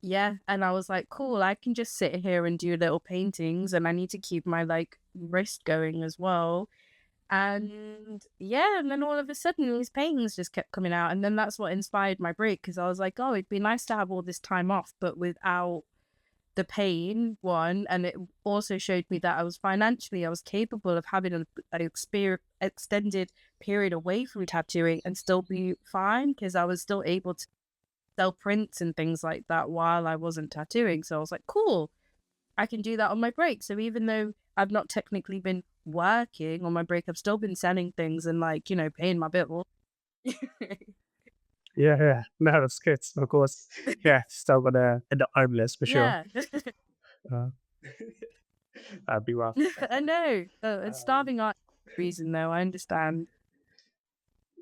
yeah, and I was like, cool, I can just sit here and do little paintings, and I need to keep my like wrist going as well. And yeah, and then all of a sudden these paintings just kept coming out, and then that's what inspired my break because I was like, oh, it'd be nice to have all this time off, but without the pain one. And it also showed me that I was capable of having an extended period away from tattooing and still be fine because I was still able to sell prints and things like that while I wasn't tattooing. So I was like, cool, I can do that on my break. So even though I've not technically been working on my break, I've still been selling things and like, paying my bill. yeah. No, that's good. Of course. Yeah, still gonna end up homeless for sure. Yeah. Uh, that'd be rough. I know. And Um, starving art reason though, I understand.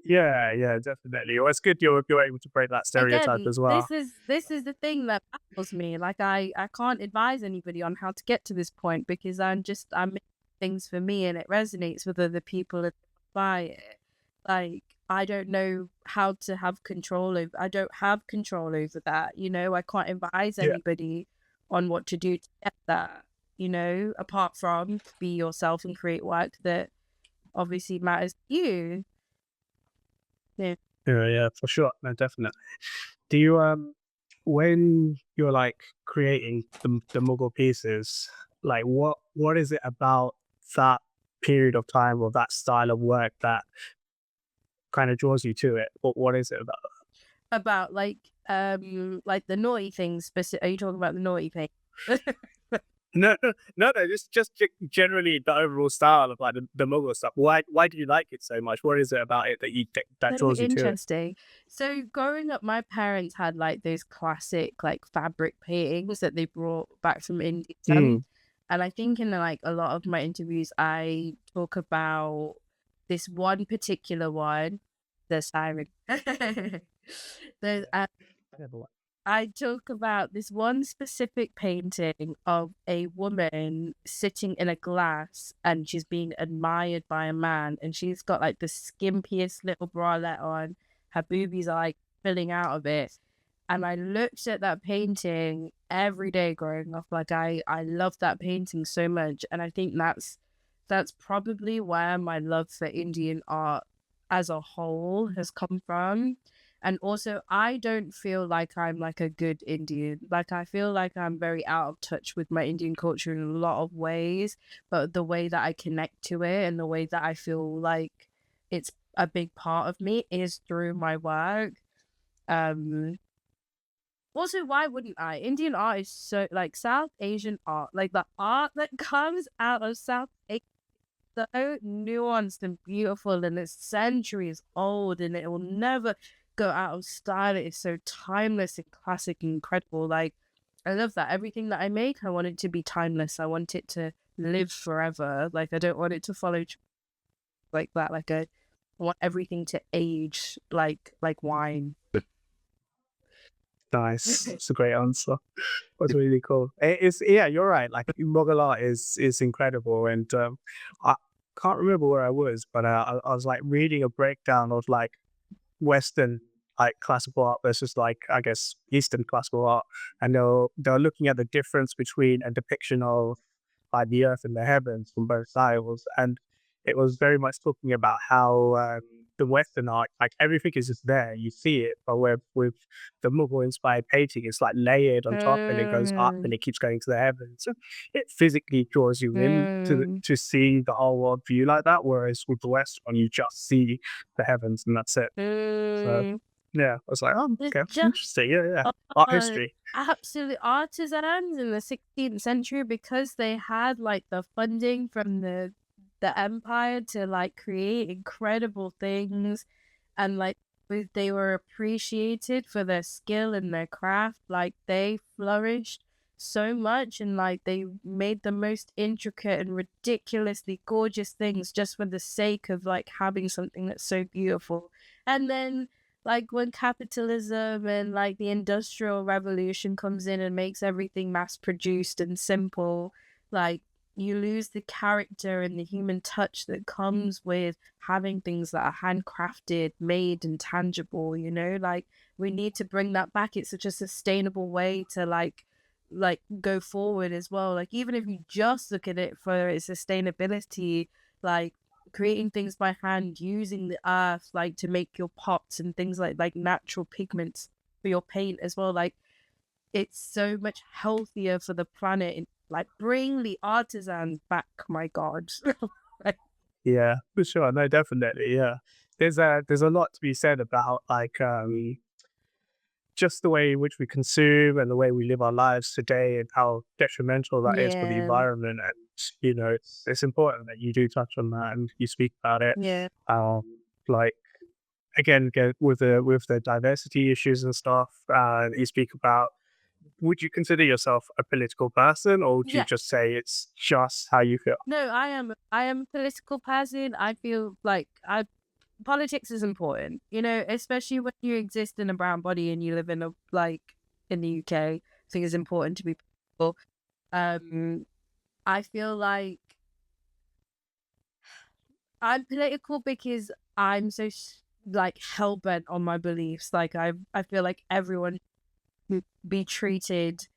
yeah, definitely. Well, it's good you're able to break that stereotype Again, as well. this is the thing that baffles me. Like I can't advise anybody on how to get to this point because I'm making things for me and it resonates with other people that buy it. Like I don't know how to have control over. I don't have control over that. I can't advise Yeah, anybody on what to do to get that. Apart from be yourself and create work that obviously matters to you. Yeah. yeah, for sure. No, definitely. Do you when you're like creating the Mughal pieces, like what is it about that period of time or that style of work that kind of draws you to it? What is it about? About like the naughty things specific. Are you talking about the naughty thing? No. Just generally the overall style of like the Mughal stuff. Why do you like it so much? What is it about it that that So draws you to it? interesting. So growing up, my parents had like those classic like fabric paintings that they brought back from India. Mm, And I think in like a lot of my interviews, I talk about this one particular one, the siren. There's I talk about this one specific painting of a woman sitting in a glass and she's being admired by a man, and she's got like the skimpiest little bralette on. Her boobies are like filling out of it. And I looked at that painting every day growing up. Like I love that painting so much. And I think that's probably where my love for Indian art as a whole has come from. And also, I don't feel like I'm like a good Indian. Like, I feel like I'm very out of touch with my Indian culture in a lot of ways. But the way that I connect to it and the way that I feel like it's a big part of me is through my work. Um, Also, why wouldn't I? Indian art is so like South Asian art, like the art that comes out of South Asia, so nuanced and beautiful, and it's centuries old, and it will never go out of style. It is so timeless and classic and incredible. Like, I love that. Everything that I make, I want it to be timeless. I want it to live forever. Like, I don't want it to follow. like that. Like I want everything to age like wine. Nice. That's a great answer. That's really cool. It's yeah, you're right. Like Mughal art is incredible, and I can't remember where I was, but I was like reading a breakdown of like Western like classical art versus like I guess Eastern classical art, and they're looking at the difference between a depiction of like the earth and the heavens from both styles, and it was very much talking about how the Western art, like everything is just there, you see it, but with the Mughal inspired painting, it's like layered on top, and it goes up Mm, and it keeps going to the heavens. So it physically draws you in mm. to see the whole world view like that, whereas with the Western, you just see the heavens and that's it. So Mm. yeah, I was like, oh, There's okay, just interesting. Yeah, yeah. Art uh, history. absolute artisans in the 16th century because they had like the funding from the empire to like create incredible things, and like they were appreciated for their skill and their craft. Like they flourished so much, and like they made the most intricate and ridiculously gorgeous things just for the sake of like having something that's so beautiful. And then like when capitalism and like the industrial revolution comes in and makes everything mass produced and simple, like you lose the character and the human touch that comes with having things that are handcrafted, made and tangible, you know? Like we need to bring that back. It's such a sustainable way to like go forward as well. Like even if you just look at it for its sustainability, like creating things by hand, using the earth like to make your pots and things like natural pigments for your paint as well. Like it's so much healthier for the planet. And, like bring the artisans back, my God. Like, Yeah, for sure. No, definitely. Yeah. There's a lot to be said about like just the way in which we consume and the way we live our lives today and how detrimental that is for the yeah, environment. And it's important that you do touch on that and you speak about it. yeah, Um like with the diversity issues and stuff, you speak about, would you consider yourself a political person, or would you yeah. just say it's just how you feel? No, I am a political person. I feel like I politics is important, you know, especially when you exist in a brown body and you live in a like in the UK. I think it's important to be political. I feel like I'm political because I'm so like hell bent on my beliefs. Like I feel like everyone should be treated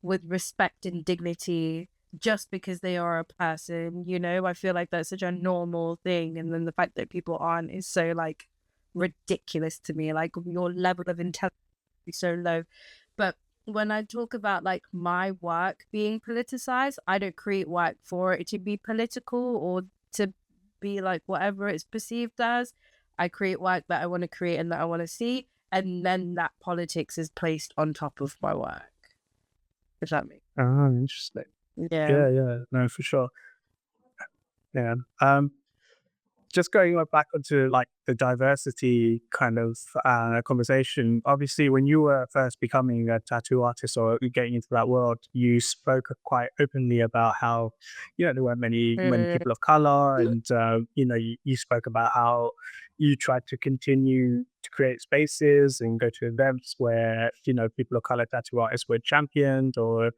with respect and dignity just because they are a person, you know? I feel like that's such a normal thing. And then the fact that people aren't is so like ridiculous to me. Like your level of intelligence is so low. But when I talk about like my work being politicized, I don't create work for it to be political or to be like whatever it's perceived as. I create work that I want to create and that I want to see. And then that politics is placed on top of my work, if that makes Oh, interesting. yeah. Yeah, yeah. No, for sure. Yeah. Just going back onto like the diversity kind of conversation. Obviously, when you were first becoming a tattoo artist or getting into that world, you spoke quite openly about how there weren't many Mm, people of color, and you spoke about how you tried to continue to create spaces and go to events where people of color tattoo artists were championed, or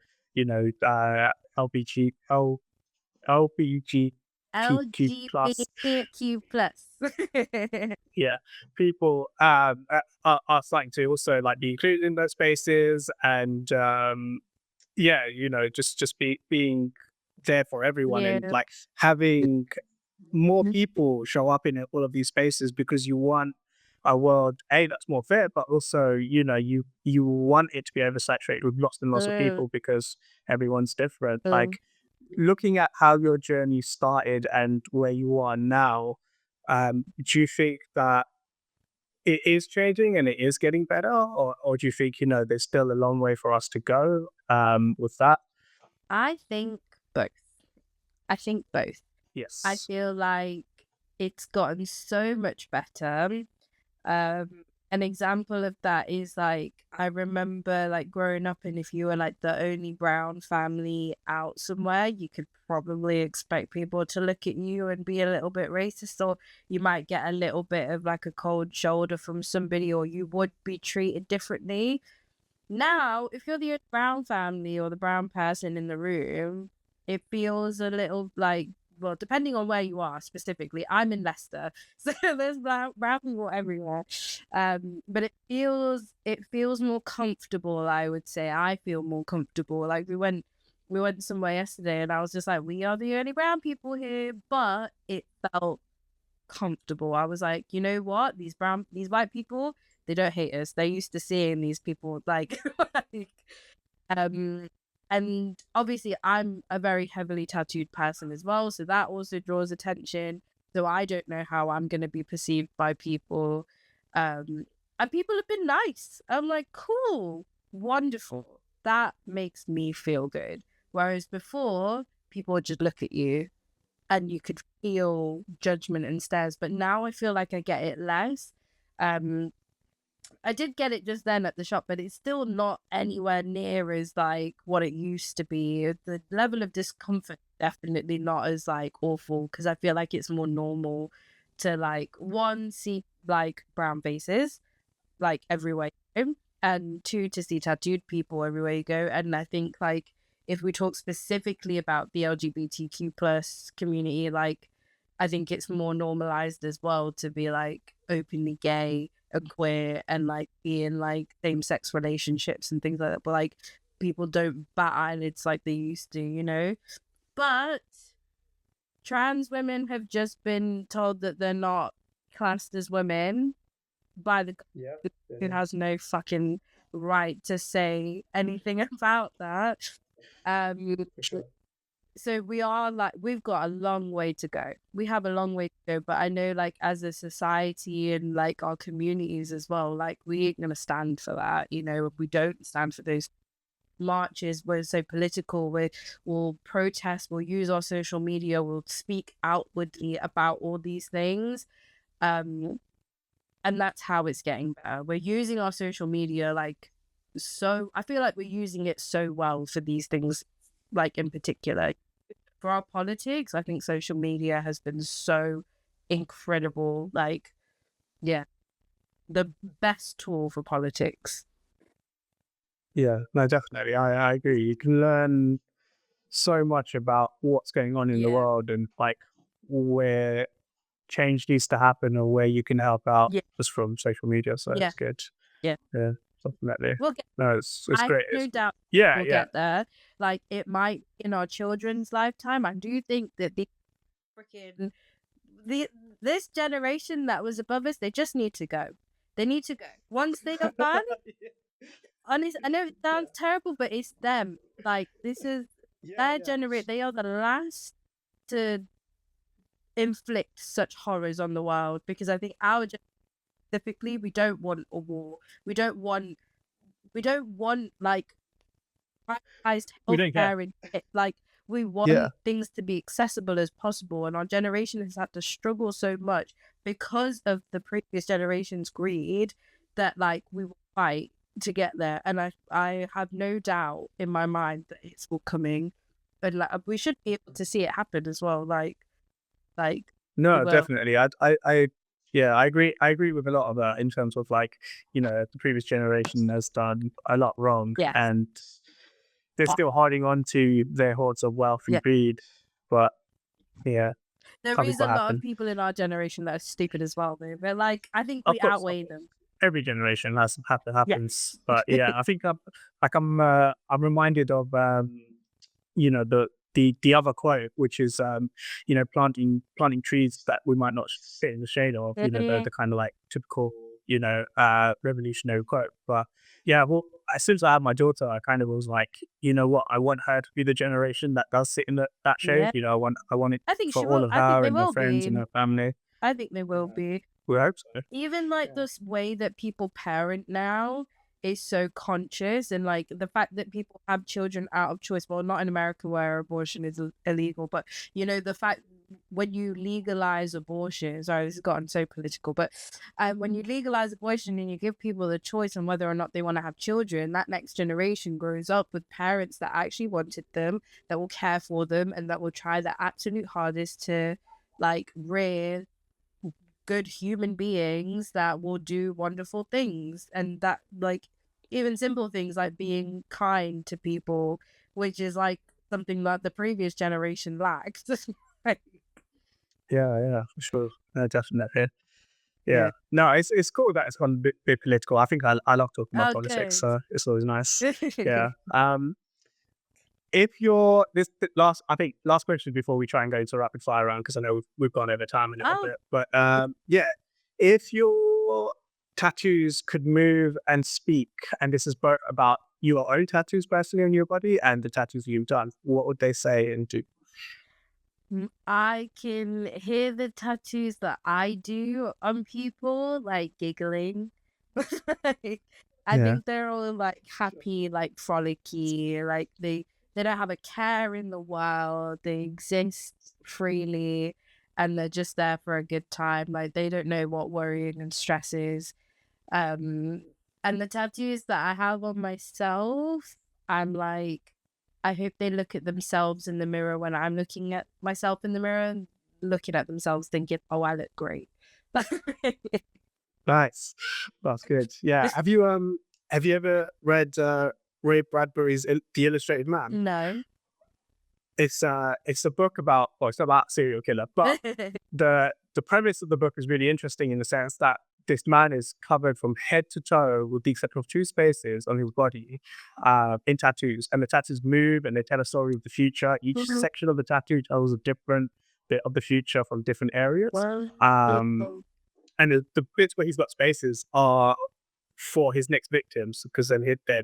LBG LBGTQ plus, LGBTQ plus. yeah, people are starting to also like be included in those spaces, and just being there for everyone, and Yeah. like having more people show up in all of these spaces, because you want a world that's more fair, but also you want it to be oversaturated with lots and lots of Mm, people because everyone's different. mm. Like looking at how your journey started and where you are now, do you think that it is changing and it is getting better, or do you think there's still a long way for us to go with that? I think both. I think both. I Yes. feel like it's gotten so much better. Um, an example of that is like I remember like growing up, and if you were like the only brown family out somewhere, you could probably expect people to look at you and be a little bit racist, or you might get a little bit of like a cold shoulder from somebody, or you would be treated differently. Now, if you're the only brown family or the brown person in the room, it feels a little like, well, depending on where you are specifically. I'm in Leicester, so there's brown people everywhere. But it feels more comfortable, I would say. I feel more comfortable. Like we went somewhere yesterday, and I was just like, we are the only brown people here, but it felt comfortable. I was like, you know what? These white people, they don't hate us. They're used to seeing these people like, like um, and obviously I'm a very heavily tattooed person as well, so that also draws attention. So I don't know how I'm gonna be perceived by people. And people have been nice. I'm like, cool, wonderful. That makes me feel good. Whereas before, people would just look at you and you could feel judgment and stares. But now I feel like I get it less. Um, I did get it just then at the shop, but it's still not anywhere near as like what it used to be. The level of discomfort definitely not as like awful, because I feel like it's more normal to like one see like brown faces like everywhere you go, and two, to see tattooed people everywhere you go. And I think like if we talk specifically about the LGBTQ plus community, like I think it's more normalized as well to be like openly gay and queer and like be in like same sex relationships and things like that. But like people don't bat eyelids like they used to, you know. But trans women have just been told that they're not classed as women by the Yeah. who has no fucking right to say anything about that. Um, For sure. so we are like, we've got a long way to go. We have a long way to go, but I know like as a society and like our communities as well, like we ain't gonna stand for that. You know, if we don't stand for those marches, we're so political, we'll protest, we'll use our social media, we'll speak outwardly about all these things. Um, and that's how it's getting better. We're using our social media like so, I feel like we're using it so well for these things, like in particular. For our politics, I think social media has been so incredible. Like, yeah, the best tool for politics. Yeah, no, definitely. I agree. You can learn so much about what's going on in the Yeah, world and like where change needs to happen or where you can help out yeah, just from social media. So yeah, it's good. yeah. Yeah, definitely. We'll get, No, it's I have great. no doubt Yeah, we'll yeah. get there. Like, it might in our children's lifetime. I do think that the freaking the this generation that was above us, they just need to go. They need to go. Once they are gone, honest, I know it sounds terrible, but it's them. Like this is Yeah, their yeah. generation. They are the last to inflict such horrors on the world, because I think our generation specifically, we don't want a war. We don't want. We don't want like privatized We don't care. healthcare and like we Yeah. want things to be accessible as possible, and our generation has had to struggle so much because of the previous generation's greed that like we will fight to get there. And I have no doubt in my mind that it's all coming, and like we should be able to see it happen as well. Like we No, will. definitely. Yeah, I agree. I agree with a lot of that in terms of like, the previous generation has done a lot wrong Yes. and they're still holding on to their hordes of wealth and Yeah. greed. But yeah, There can't be is a what lot of happened. people in our generation that are stupid as well, though. But like I think we Of outweigh course. them. Every generation has happens. Yes. But yeah, I think I'm reminded of the other quote, which is planting trees that we might not sit in the shade of, the kind of like typical revolutionary quote. But yeah, well, as soon as I had my daughter, I kind of was like, you know what, I want her to be the generation that does sit in that shade. Yeah. I want it I think for she will. all of I think her they and her will friends and be. her family. I think they will be. We hope so. Even like this way that people parent now is so conscious, and like the fact that people have children out of choice. Well, not in America where abortion is illegal, but the fact when you legalize abortion, sorry, this has gotten so political, but when you legalize abortion and you give people the choice on whether or not they want to have children, that next generation grows up with parents that actually wanted them, that will care for them, and that will try their absolute hardest to like rear good human beings that will do wonderful things, and that like even simple things like being kind to people, which is like something that the previous generation lacked. Like, Yeah, for sure. Definitely. yeah. Yeah. No, it's cool that it's gone a bit political. I think I love talking about politics, Okay. so it's always nice. Yeah. If you're this last, I think last question before we try and go into rapid fire round because I know we've gone over time a little Oh, bit, but yeah, if your tattoos could move and speak, and this is both about your own tattoos personally on your body and the tattoos you've done, what would they say and do? I can hear the tattoos that I do on people like giggling. Like, I Yeah. think they're all like happy, like frolicky, like they don't have a care in the world. They exist freely and they're just there for a good time. Like they don't know what worrying and stress is. Um, and the tattoos that I have on myself, I'm like, I hope they look at themselves in the mirror when I'm looking at myself in the mirror and looking at themselves thinking, oh, I look great. Nice. That's good. Yeah. Have you ever read Ray Bradbury's The Illustrated Man? No. It's a book about, well, it's about a serial killer, but the premise of the book is really interesting in the sense that this man is covered from head to toe with the exception of two spaces on his body in tattoos, and the tattoos move and they tell a story of the future. Each section of the tattoo tells a different bit of the future from different areas. Well, Um, and the bits where he's got spaces are for his next victims because then their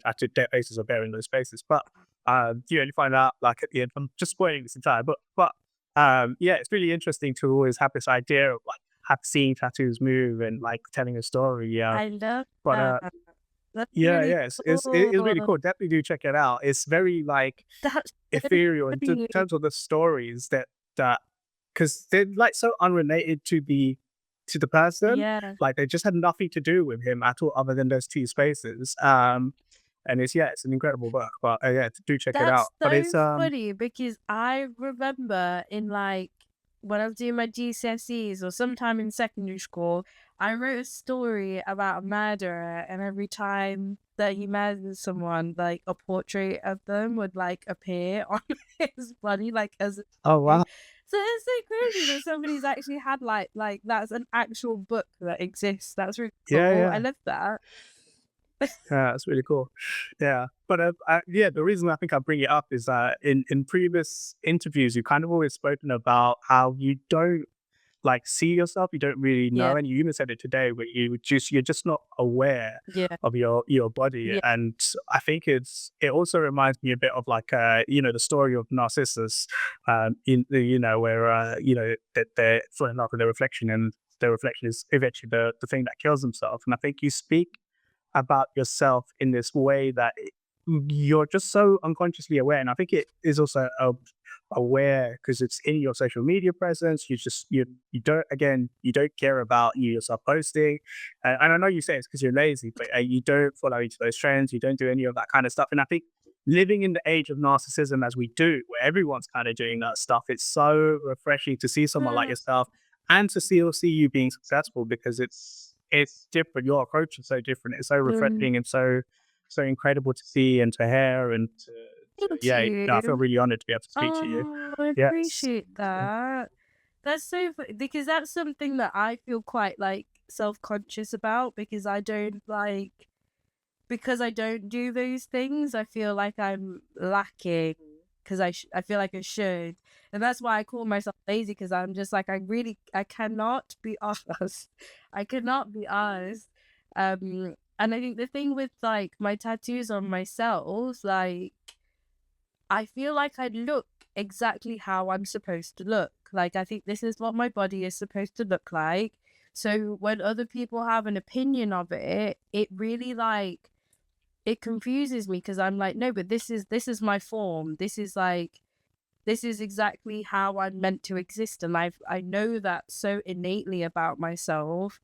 faces are bearing those spaces. But you only find out like at the end. I'm just spoiling this entire book, but yeah, it's really interesting to always have this idea of like have seeing tattoos move and like telling a story. Yeah, I love but that. That's yeah, really yeah, it's really cool. cool. Definitely do check it out. It's very like That's so ethereal in funny. terms of the stories that because they're like so unrelated to the person. Yeah. Like they just had nothing to do with him at all, other than those two spaces. And it's an incredible book. But yeah, do check it out. That's But it's so funny because I remember in like when I was doing my GCSEs or sometime in secondary school, I wrote a story about a murderer, and every time that he murdered someone, like a portrait of them would like appear on his body, like as a oh tattoo. wow, So it's so crazy that somebody's actually had like that's an actual book that exists. That's really yeah, cool. I yeah. love that. Yeah, that's really cool. Yeah, but yeah, the reason I think I bring it up is that in previous interviews, you kind of always spoken about how you don't like see yourself, you don't really Yeah. know, and you even said it today, where you're just not aware Yeah. of your body, Yeah. and I think it also reminds me a bit of like the story of Narcissus, where that they're falling in love with their reflection, and their reflection is eventually the thing that kills themselves, and I think you speak about yourself in this way that you're just so unconsciously aware. And I think it is also aware because it's in your social media presence. You don't care about you yourself posting. And I know you say it's because you're lazy, but you don't follow into those trends. You don't do any of that kind of stuff. And I think living in the age of narcissism as we do, where everyone's kind of doing that stuff, it's so refreshing to see someone like yourself and to see you being successful because it's different. Your approach is so different. It's so Mm. refreshing and so incredible to see and to hear and Thank yeah. No, I feel you. really honored to be able to speak to you. Oh, I Yes. appreciate that. That's so because that's something that I feel quite like self-conscious about because I don't do those things. I feel like I'm lacking because I feel like I should, and that's why I call myself lazy because I'm just like I cannot be honest. I cannot be honest. And I think the thing with like my tattoos on myself, like I feel like I look exactly how I'm supposed to look. Like, I think this is what my body is supposed to look like. So when other people have an opinion of it, it really like it confuses me because I'm like, no, but this is my form. This this is exactly how I'm meant to exist, and I know that so innately about myself,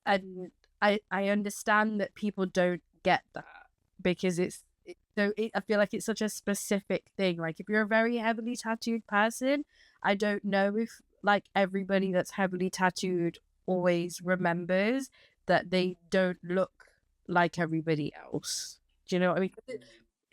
and I understand that people don't get that because I feel like it's such a specific thing. Like if you're a very heavily tattooed person, I don't know if like everybody that's heavily tattooed always remembers that they don't look like everybody else. Do you know what I mean?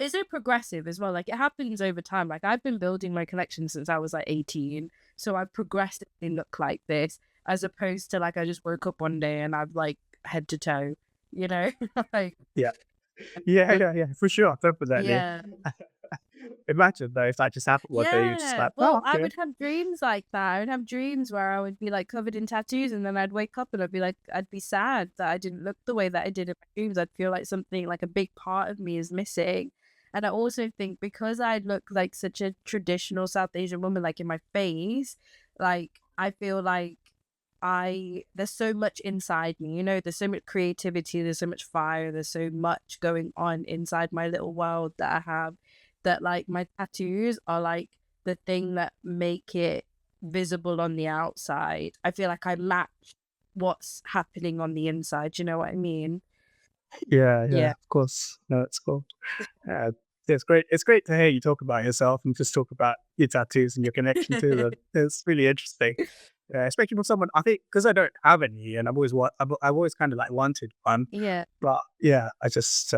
It's so progressive as well. Like it happens over time. Like I've been building my collection since I was like 18. So I've progressively looked like this, as opposed to like I just woke up one day and I'm like head to toe, you know? Like Yeah. Yeah, for sure, definitely. yeah. Imagine though if that just happened one day, you're just Yeah. like, oh, Well, I okay. would have dreams like that. I would have dreams where I would be like covered in tattoos, and then I'd wake up and I'd be like, I'd be sad that I didn't look the way that I did in my dreams. I'd feel like something, like a big part of me is missing. And I also think because I look like such a traditional South Asian woman, like in my face, like I feel like there's so much inside me, you know, there's so much creativity, there's so much fire, there's so much going on inside my little world that I have, that like my tattoos are like the thing that make it visible on the outside. I feel like I match what's happening on the inside. You know what I mean? Yeah, Yeah. of course. No, it's cool. Yeah, it's great. It's great to hear you talk about yourself and just talk about your tattoos and your connection to them. It's really interesting. Yeah, especially from someone I think because I don't have any, and I've always kind of like wanted one, Yeah. but yeah, I just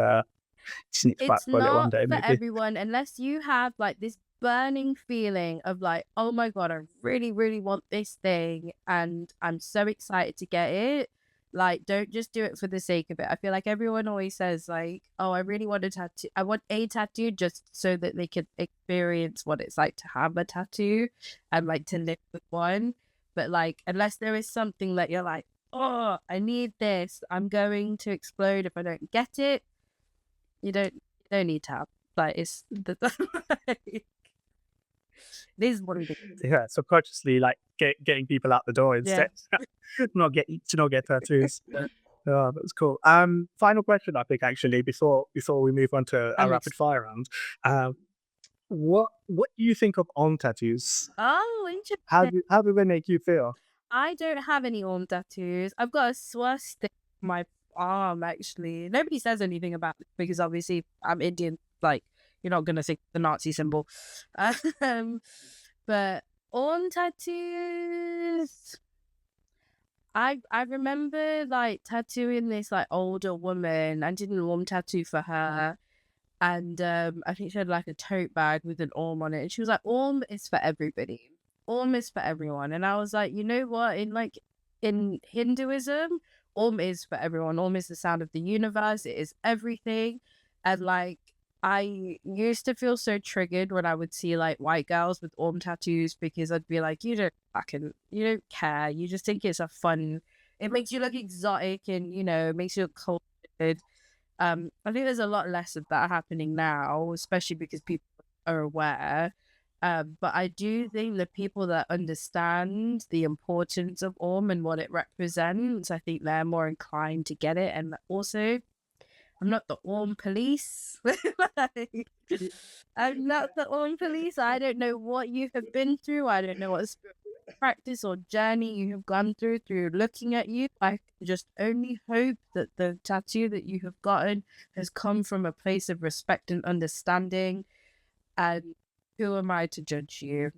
need to bite It's the bullet one not day, for maybe. everyone unless you have like this burning feeling of like, oh my God, I really, really want this thing and I'm so excited to get it. Like, don't just do it for the sake of it. I feel like everyone always says, like, oh, I really want a tattoo. I want a tattoo just so that they could experience what it's like to have a tattoo and like to live with one. But like, unless there is something that you're like, oh, I need this, I'm going to explode if I don't get it, you don't need to have, like, it's the it is what it is. Yeah, subconsciously like getting people out the door Yeah. instead, not get tattoos. Oh, that was cool. Final question, I think actually before we move on to our I'm rapid ex fire round. Um, what do you think of on tattoos? Oh, interesting. How do they make you feel? I don't have any arm tattoos. I've got a swastika on my arm, actually. Nobody says anything about it because obviously I'm Indian, like, you're not gonna think the Nazi symbol. Um, but arm tattoos, I remember like tattooing this like older woman. I did an arm tattoo for her, and I think she had like a tote bag with an orm on it, and she was like, "Orm is for everybody. Orm is for everyone." And I was like, you know what? In Hinduism, Orm is for everyone. Orm is the sound of the universe. It is everything, and like. I used to feel so triggered when I would see like white girls with Orm tattoos because I'd be like, you don't care. You just think it's a fun, it makes you look exotic and, makes you look cultured. I think there's a lot less of that happening now, especially because people are aware. But I do think the people that understand the importance of Orm and what it represents, I think they're more inclined to get it. And also, I'm not the Orm police. Like, I'm not the Orm police. I don't know what you have been through. I don't know what practice or journey you have gone through looking at you. I can just only hope that the tattoo that you have gotten has come from a place of respect and understanding. And who am I to judge you?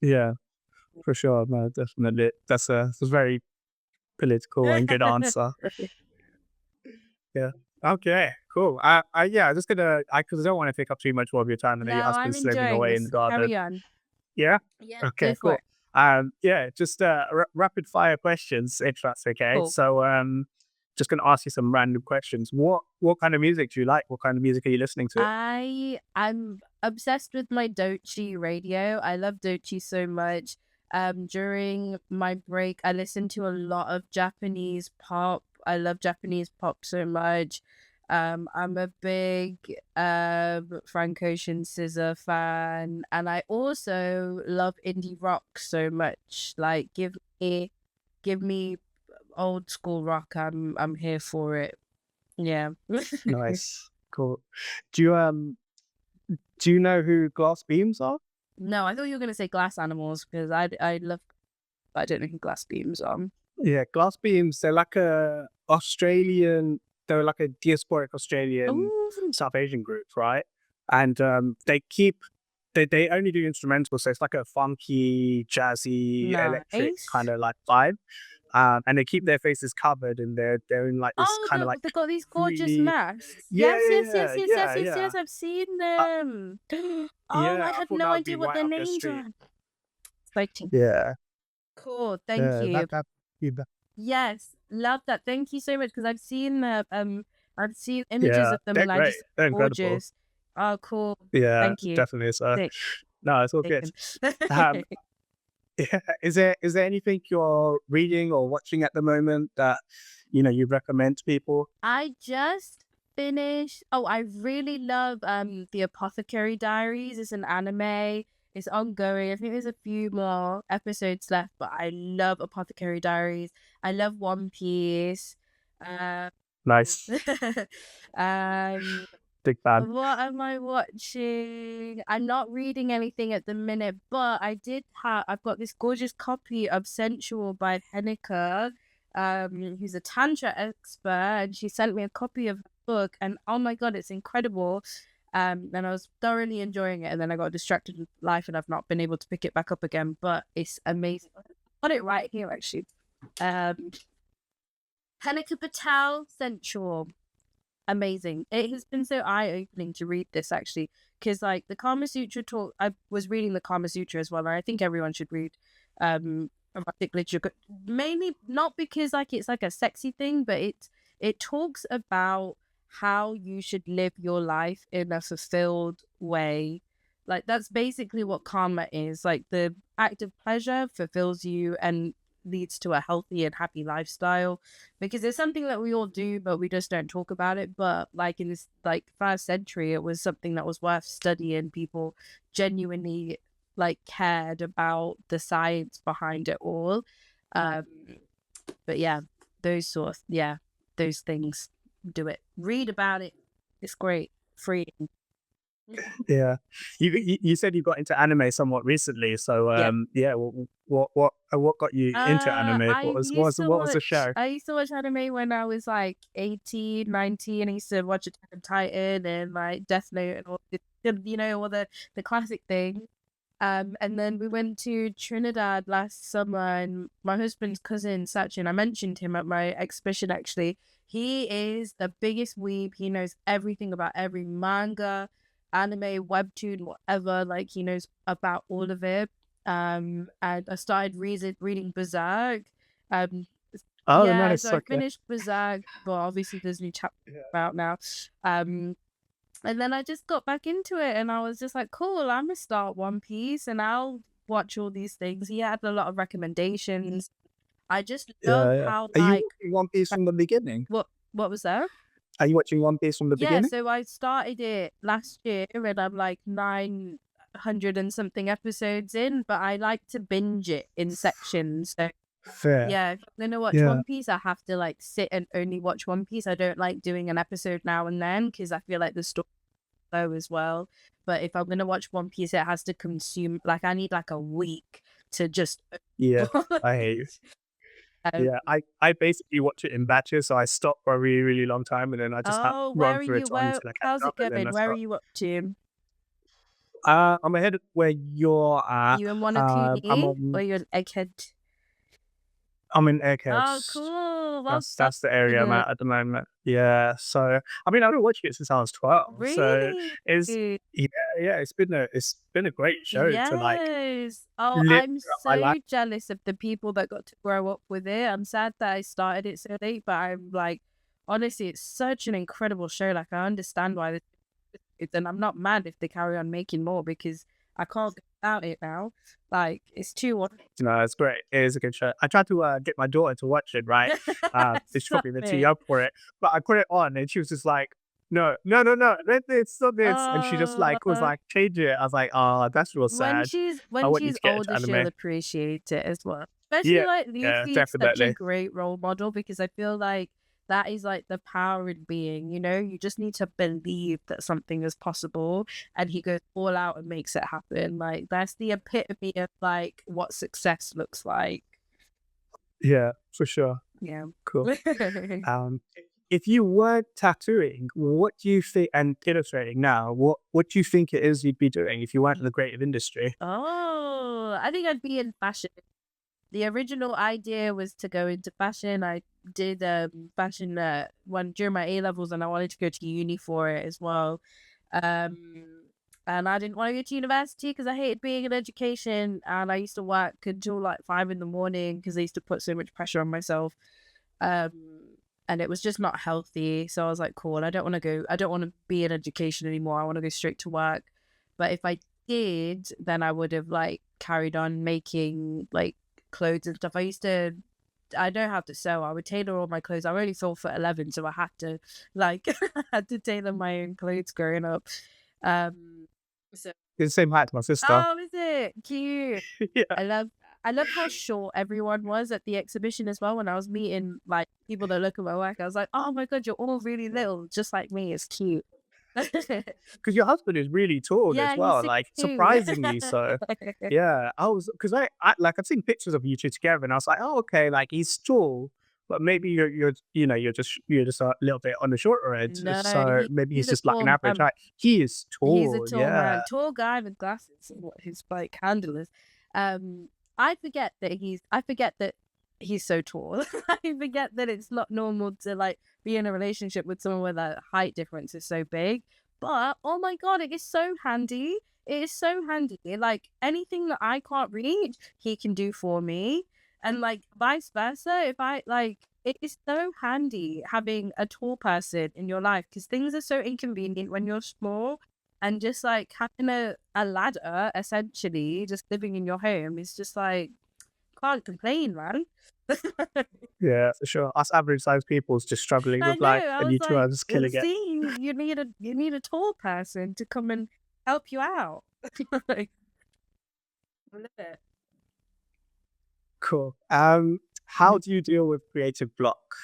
Yeah, for sure. No, definitely. That's a very political and good answer. Yeah. Okay, cool. Yeah, just gonna, because I don't want to take up too much more of your time. I know your No, I'm husband's slaving enjoying away in the this. garden. Carry on. Yeah. Yeah, go Okay, for cool. it. Yeah, just rapid fire questions, if that's okay. Cool. So, just gonna ask you some random questions. What kind of music do you like? What kind of music are you listening to? I'm obsessed with my Dochi radio. I love Dochi so much. During my break, I listen to a lot of Japanese pop. I love Japanese pop so much. I'm a big Frank Ocean Scissor fan, and I also love indie rock so much. Like, give me old school rock. I'm here for it. Yeah. Nice, cool. Do you Do you know who Glass Beams are? No, I thought you were gonna say glass animals because I love, but I don't know who glass beams are. Yeah, Glass Beams, they're like a Australian, they're like a diasporic Australian Ooh, South Asian group, right? And they only do instrumentals, so it's like a funky, jazzy, electric nice. kind of like vibe. And they keep their faces covered, and they're in like this Oh, kind of like they got these gorgeous really, masks. yeah, Yes, yes, yes, yeah, yes, yes, yeah, yes, yeah. yes. I've seen Uh, them. Oh, I yeah, I had thought no that would be idea what right their up your names street. are. Exciting. Yeah, Cool. Thank yeah, you. you Yes, love that. Thank you so much because I've seen images yeah, of them they're and I great. just They're incredible. gorgeous. Oh, cool. Yeah, Thank you. definitely. So, Sick. no, it's all good. Taken. Um, yeah, is there anything you're reading or watching at the moment that you recommend to people? I just finished. Oh, I really love The Apothecary Diaries. It's an anime. It's ongoing. I think there's a few more episodes left, but I love Apothecary Diaries. I love One Piece. Um, Nice, um, big fan. what am I watching? I'm not reading anything at the minute, but I've got this gorgeous copy of Sensual by Henneka, who's a tantra expert, and she sent me a copy of the book, and oh my god, it's incredible. And I was thoroughly enjoying it, and then I got distracted with life, and I've not been able to pick it back up again. But it's amazing. I got it right here actually. Um, Henneka Patel, Sensual, amazing. It has been so eye-opening to read this actually, because like the Kama Sutra talk, I was reading the Kama Sutra as well, and I think everyone should read erotic literature, mainly not because like it's like a sexy thing, but it talks about how you should live your life in a fulfilled way. Like that's basically what karma is. Like the act of pleasure fulfills you and leads to a healthy and happy lifestyle, because it's something that we all do but we just don't talk about it. But like in this like first century, it was something that was worth studying. People genuinely like cared about the science behind it all. um but yeah, those things, do it, read about it, it's great, freeing. Yeah, you said you got into anime somewhat recently, so Yeah. yeah. What got you into anime? What was the show? I used to watch anime when I was like 18, 19. I used to watch Attack on Titan and like Death Note and all the, all the classic thing. And then we went to Trinidad last summer, and my husband's cousin Sachin, I mentioned him at my exhibition actually. He is the biggest weeb. He knows everything about every manga, anime, webtoon, whatever. Like he knows about all of it. And I started reading Berserk. Um, Oh, yeah, so nice. I Okay. finished Berserk, but obviously there's new chapters Yeah. out now. Um, and then I just got back into it, and I was just like, cool, I'm gonna start One Piece and I'll watch all these things. He had a lot of recommendations. I just love Yeah, yeah. how Are you like watching One Piece from the beginning? what was that? Are you watching One Piece from the Yeah, beginning? so I started it last year and I'm like 900 and something episodes in, but I like to binge it in sections. So Fair. yeah, if I'm gonna watch Yeah. One Piece, I have to like sit and only watch One Piece. I don't like doing an episode now and then because I feel like the story slow as well. But if I'm gonna watch One Piece, it has to consume, like I need like a week to just Yeah. I hate you. um, Yeah, I basically watch it in batches, so I stop for a really, really long time, and then I just oh, run through it until I catch how's up, it and then going? I Where are start. you up to? I'm ahead of where you're Are at. you in Wano I'm Kuni or on. you're in Egghead? I'm in Oh, Eggheads. cool. Well That's the area I'm done. at the moment. Yeah. So I mean, I've been watching it since I was 12. So Really? it's yeah, yeah. It's been a great show to like Yes. Oh, live. I'm I so like. jealous of the people that got to grow up with it. I'm sad that I started it so late, but I'm like, honestly, it's such an incredible show. Like, I understand why and I'm not mad if they carry on making more because I can't get without it now. Like, it's too It's great. It is a good show. I tried to get my daughter to watch it, right? She's Stop probably a bit too it. young for it, but I put it on and she was just like, no, no, no, no, let this, stop this. And she just like was Uh, like, change it. I was like, oh, that's real sad. I when want you she's to get into older, she'll anime. appreciate it as well. Especially Yeah, like yeah, Luffy is such a definitely. great role model because I feel like that is like the power in being, you know, you just need to believe that something is possible, and he goes all out and makes it happen. Like that's the epitome of like what success looks like. Yeah, for sure. Yeah. Cool. Um, if you were tattooing, what do you think, and illustrating now, what do you think it is you'd be doing if you weren't in the creative industry? Oh, I think I'd be in fashion. The original idea was to go into fashion. I did fashion one during my A levels, and I wanted to go to uni for it as well. Um, and I didn't want to go to university because I hated being in education, and I used to work until like 5 in the morning because I used to put so much pressure on myself. Um, and it was just not healthy. So I was like, cool, I don't want to go. I don't want to be in education anymore. I want to go straight to work. But if I did, then I would have like carried on making like clothes and stuff. I know how to sew. I would tailor all my clothes. I only saw for 11, so I had to like I had to tailor my own clothes growing up. So It's the same height as my sister. oh, is it cute? Yeah, I love I love how short everyone was at the exhibition as well. When I was meeting like people that look at my work, I was like, oh my god, you're all really little, just like me. It's cute. because your husband is really tall as Yeah, he's well, six like two. surprisingly so. Yeah, I was because I like I've seen pictures of you two together, and I was like, oh, okay, like he's tall, but maybe you're just a little bit on the shorter end, No, so maybe he's he's a just like an tall average man. height. He is He's a tall, tall yeah. man, tall guy with glasses. What his like handle is. Um, I forget that he's so tall. I forget that it's not normal to like be in a relationship with someone where the height difference is so big. But oh my god, it is so handy. It is so handy. Like anything that I can't reach, he can do for me. And like vice versa. If I like it is so handy having a tall person in your life because things are so inconvenient when you're small, and just like having a ladder essentially just living in your home is just like can't complain, man. Yeah, for sure. Us average sized people's just struggling I with know. life, I and was you two are like, just killing it. see, you need a tall person to come and help you out. Like, I love it. Cool. How do you deal with creative block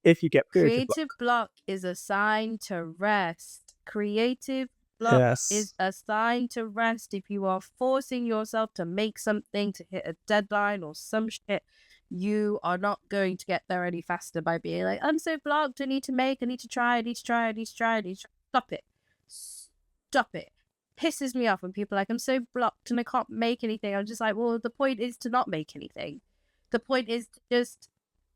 if you get creative block? Creative block is a sign to rest. Creative block is Yes. a sign to rest. If you are forcing yourself to make something to hit a deadline or some shit, you are not going to get there any faster by being like, I'm so blocked. I need to make, I need to try, I need to try, I need to try, I need to try. Stop it. Stop it. Pisses me off when people are like, I'm so blocked and I can't make anything. I'm just like, well, the point is to not make anything. The point is to just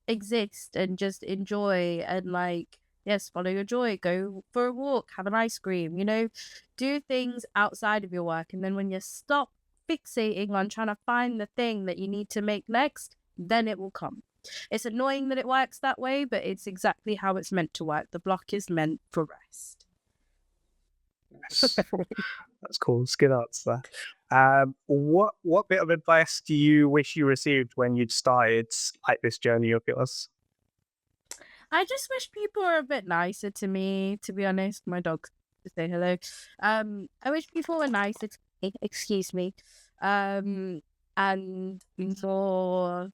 exist and just enjoy and like yes, follow your joy, go for a walk, have an ice cream, you know, do things outside of your work. And then when you stop fixating on trying to find the thing that you need to make next, then it will come. It's annoying that it works that way, but it's exactly how it's meant to work. The block is meant for rest. Yes. That's cool. It's a good answer. What bit of advice do you wish you received when you'd started like this journey of yours? I just wish people were a bit nicer to me, to be honest. My dog to say hello. I wish people were nicer to me, excuse me. And more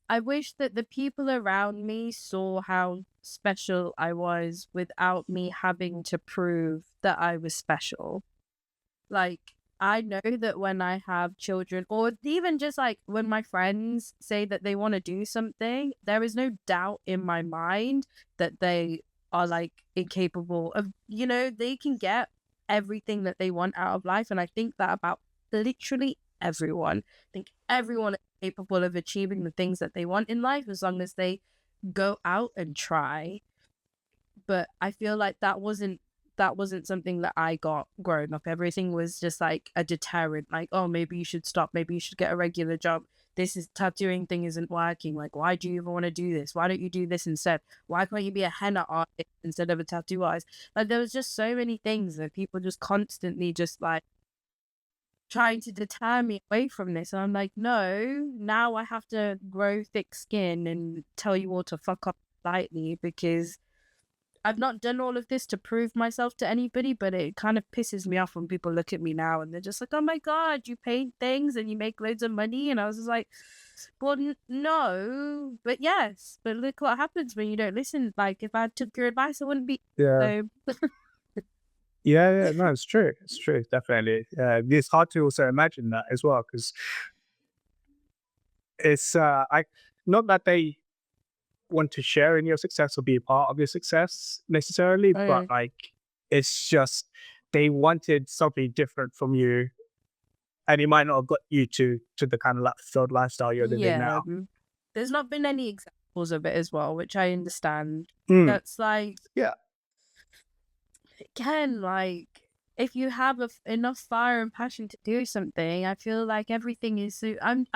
I wish that the people around me saw how special I was without me having to prove that I was special. Like, I know that when I have children, or even just like when my friends say that they want to do something, there is no doubt in my mind that they are like incapable of, you know, they can get everything that they want out of life. And I think that about literally everyone. I think everyone is capable of achieving the things that they want in life as long as they go out and try. But I feel like that wasn't something that I got growing up. Everything was just like a deterrent, like, oh, maybe you should stop, maybe you should get a regular job. This is tattooing thing isn't working. Like, why do you even want to do this? Why don't you do this instead? Why can't you be a henna artist instead of a tattoo artist? Like, there was just so many things that people just constantly just like trying to deter me away from this. And I'm like, no, now I have to grow thick skin and tell you all to fuck up slightly because I've not done all of this to prove myself to anybody, but it kind of pisses me off when people look at me now and they're just like, "Oh my god, you paint things and you make loads of money," and I was just like, "Well, no, but yes, but look what happens when you don't listen. Like, if I took your advice, I wouldn't be." Yeah. So, Yeah, no, it's true. It's true, definitely. It's hard to also imagine that as well because it's I not that they want to share in your success or be a part of your success necessarily, but uh, like it's just they wanted something different from you, and it might not have got you to the kind of like fulfilled lifestyle you're living yeah, now. there's not been any examples of it as well, which I understand. Mm, That's like, yeah, again, like, if you have enough fire and passion to do something, I feel like everything is so. I'm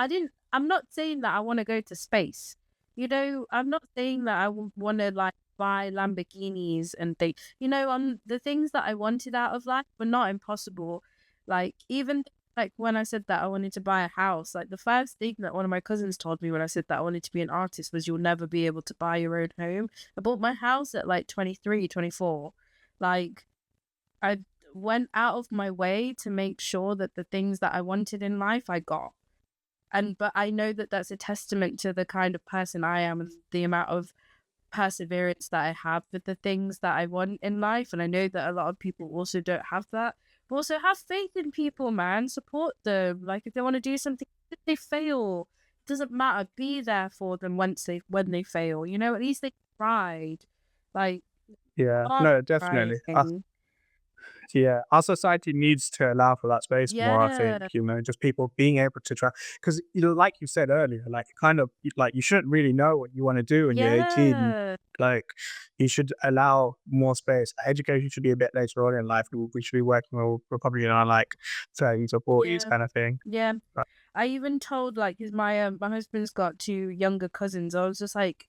not saying that I want to go to space. I'm not saying that I want to like buy Lamborghinis and things. The things that I wanted out of life were not impossible. Like, even like when I said that I wanted to buy a house, like the first thing that one of my cousins told me when I said that I wanted to be an artist was, "You'll never be able to buy your own home." I bought my house at like 23, 24. Like, I went out of my way to make sure that the things that I wanted in life I got. But I know that that's a testament to the kind of person I am and the amount of perseverance that I have with the things that I want in life. And I know that a lot of people also don't have that. But also have faith in people, man. Support them. Like, if they want to do something, if they fail, it doesn't matter. Be there for them when they fail. At least they tried. Like, yeah, are no, definitely. trying. Yeah, our society needs to allow for that space more, I think, Yeah. just people being able to try. Because, like you said earlier, like, kind of, like, you shouldn't really know what you want to do when you're 18. Yeah. Like, you should allow more space. Education should be a bit later on in life. We should be working, we're probably in our, like, 30s or 40s Yeah. kind of thing. Yeah. But, I even told, like, 'cause my husband's got two younger cousins. I was just like,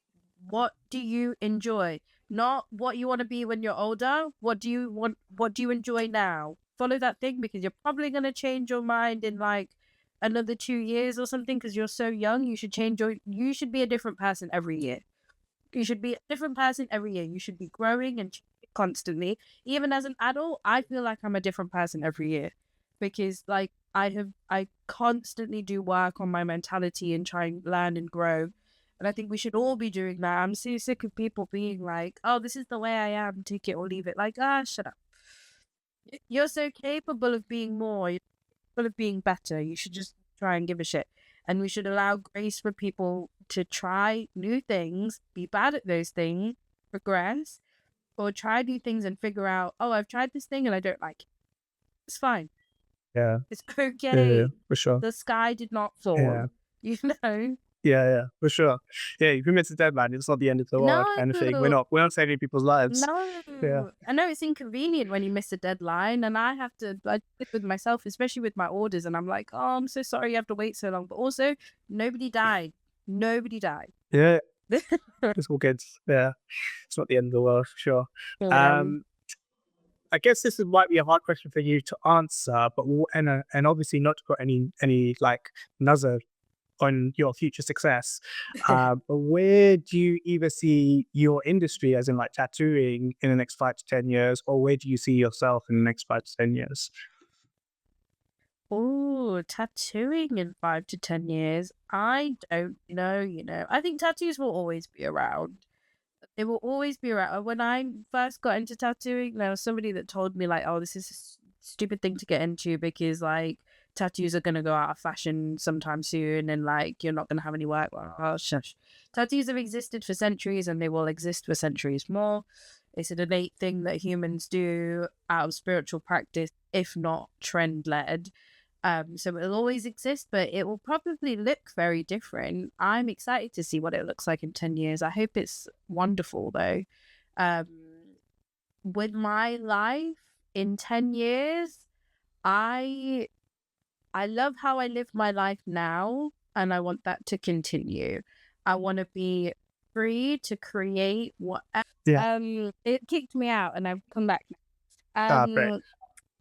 "What do you enjoy? Not what you want to be when you're older. What do you want? What do you enjoy now? Follow that thing, because you're probably gonna change your mind in like another 2 years or something. Because you're so young, you should be a different person every year. You should be a different person every year. You should be growing and constantly. Even as an adult, I feel like I'm a different person every year, because like I constantly do work on my mentality and try and learn and grow. And I think we should all be doing that. I'm so sick of people being like, "Oh, this is the way I am, take it or leave it." Like, shut up. You're so capable of being more, you're capable of being better. You should just try and give a shit. And we should allow grace for people to try new things, be bad at those things, progress, or try new things and figure out, "Oh, I've tried this thing and I don't like it." It's fine. yeah, It's yeah, okay. for sure. The sky did not Yeah. fall, you know? Yeah, for sure. Yeah, if you miss a deadline, it's not the end of the world kind of thing. No. We're not saving people's lives. Yeah. No, I know it's inconvenient when you miss a deadline, and I live with myself, especially with my orders, and I'm like, "Oh, I'm so sorry you have to wait so long." But also, nobody died. Nobody died. Yeah, it's all good. Yeah, it's not the end of the world for sure. Um, Um, I guess might be a hard question for you to answer, but and obviously not to put any like nuzzer on your future success. But where do you either see your industry, as in like tattooing, in the next 5 to 10 years, or where do you see yourself in the next 5 to 10 years? oh, tattooing in 5 to 10 years. I don't know. I think tattoos will always be around. They will always be around. When I first got into tattooing, there was somebody that told me like, "Oh, this is a stupid thing to get into because like tattoos are gonna go out of fashion sometime soon, and like you're not gonna have any work." Well, oh, shush. Tattoos have existed for centuries, and they will exist for centuries more. It's an innate thing that humans do out of spiritual practice, if not trend led. So it'll always exist, but it will probably look very different. I'm excited to see what it looks like in 10 years. I hope it's wonderful though. Um, with my life in 10 years, I I love how I live my life now, and I want that to continue. I want to be free to create what Yeah. it kicked me out and I've come back now. Great.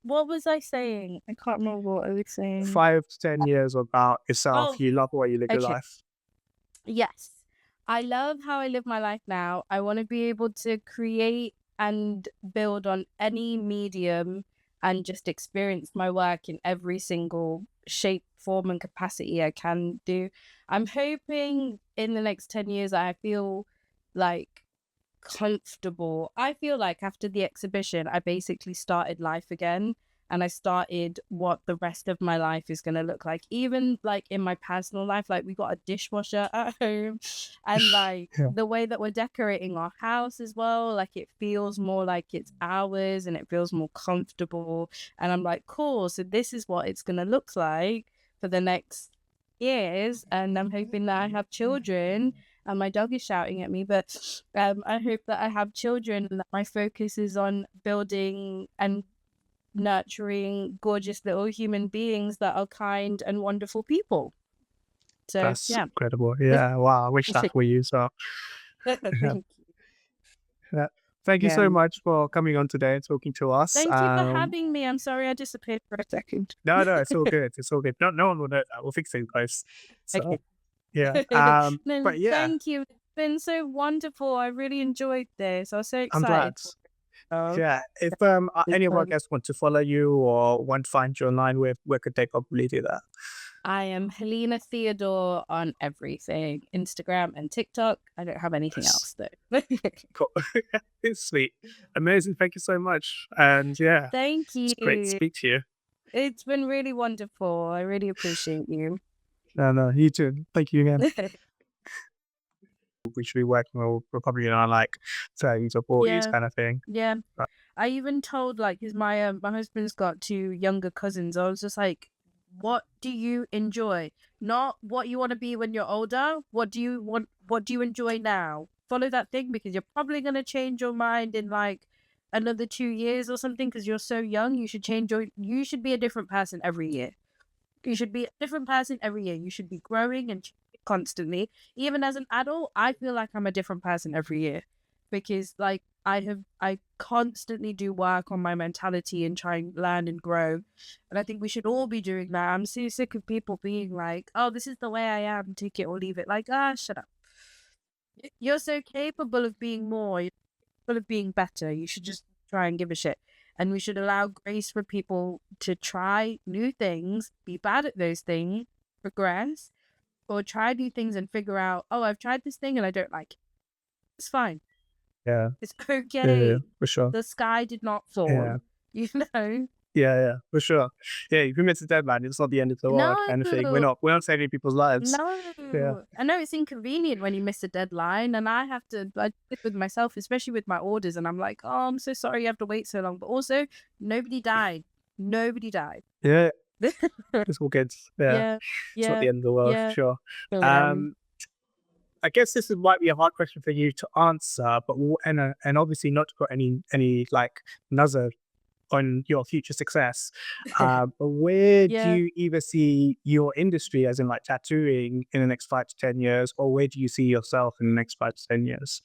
What was I saying? I can't remember what I was saying. 5 to 10 years about yourself. Oh, You love the way you live your okay. life. Yes. I love how I live my life now. I want to be able to create and build on any medium and just experience my work in every single shape, form, and capacity I can do. I'm hoping in the next 10 years, I feel like comfortable. I feel like after the exhibition, I basically started life again, and I started what the rest of my life is going to look like. Even like in my personal life, like we got a dishwasher at home, and like Yeah. the way that we're decorating our house as well, like it feels more like it's ours and it feels more comfortable. And I'm like, cool, so this is what it's going to look like for the next years. And I'm hoping that I have children, and my dog is shouting at me, but I hope that I have children and that my focus is on building and nurturing gorgeous little human beings that are kind and wonderful people. So That's yeah. incredible. Yeah. Wow. I wish that were you. So, yeah. Thank Yeah. Thank you so you. much for coming on today and talking to us. Thank you for having me. I'm sorry I disappeared for a second. No, no, it's all good. It's all good. No one will know that. We'll fix it, guys. So, Okay. yeah. No, But yeah, thank you. It's been so wonderful. I really enjoyed this. I was so I'm glad. excited for it. Oh, Yeah. If it's any of our fun. guests want to follow you or want to find you online, where could they probably do that? I am Heleena Theodore on everything, Instagram and TikTok. I don't have anything Yes. else though. Cool. It's sweet. Amazing. Thank you so much. And yeah, Thank it's great to you. speak to you. It's been really wonderful. I really appreciate you. No, no, you too. Thank you again. We should be working on, we're probably in our like 30s or 40s Yeah, kind of thing. yeah. But I even told like, cause my husband's got two younger cousins. I was just like, what do you enjoy? Not what you want to be when you're older. What do you want? What do you enjoy now? Follow that thing, because you're probably gonna change your mind in like another 2 years or something. Because you're so young, you should change your. You should be a different person every year. You should be a different person every year. You should be growing and constantly. Even as an adult, I feel like I'm a different person every year, because like I constantly do work on my mentality and try and learn and grow. And I think we should all be doing that. I'm so sick of people being like, oh, this is the way I am, take it or leave it. Like, ah, shut up. You're so capable of being more, you're capable of being better. You should just try and give a shit. And we should allow grace for people to try new things, be bad at those things, progress, or try new things and figure out, oh, I've tried this thing and I don't like it. It's fine. yeah, It's yeah, okay. for sure. The sky did not fall. Yeah. You know? Yeah, for sure. Yeah, if you miss a deadline, it's not the end of the world No, kind of thing. We're not saving people's lives. Yeah. no. I know it's inconvenient when you miss a deadline, and I have to I do it with myself, especially with my orders, and I'm like, oh, I'm so sorry you have to wait so long. But also, nobody died. Nobody died. Yeah, it's all good. Yeah. Yeah, It's not yeah, the end of the world for yeah. sure. Um, Um, I guess might be a hard question for you to answer, but and obviously not to put any like nazar on your future success. But where do yeah. you either see your industry, as in like tattooing, in the next 5 to 10 years, or where do you see yourself in the next 5 to 10 years?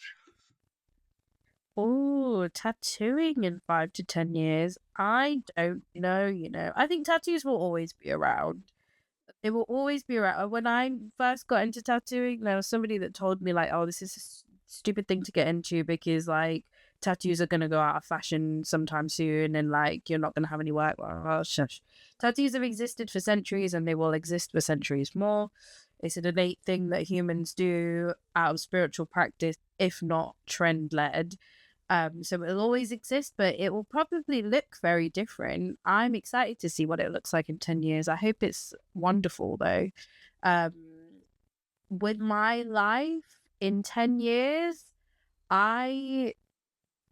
Oh, tattooing in 5 to 10 years. I don't know, I think tattoos will always be around. It will always be around. When I first got into tattooing, there was somebody that told me like, "Oh, this is a stupid thing to get into because like tattoos are gonna go out of fashion sometime soon, and like you're not gonna have any work." Well, shush. Tattoos have existed for centuries, and they will exist for centuries more. It's an innate thing that humans do out of spiritual practice, if not trend led. So it'll always exist, but it will probably look very different. I'm excited to see what it looks like in 10 years. I hope it's wonderful though. Um, with my life in 10 years, I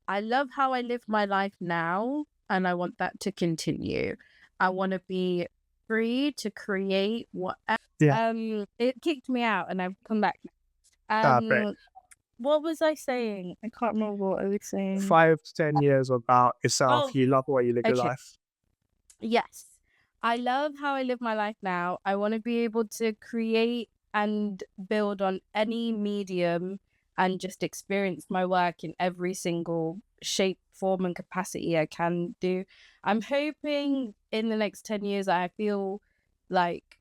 I love how I live my life now, and I want that to continue. I want to be free to create whatever. Yeah. It kicked me out and I've come back now. Great. What was I saying? I can't remember what I was saying. 5 to 10 years about yourself. Oh, You love the way you live your okay. life. Yes. I love how I live my life now. I want to be able to create and build on any medium and just experience my work in every single shape, form, and capacity I can do. I'm hoping in the next 10 years, I feel like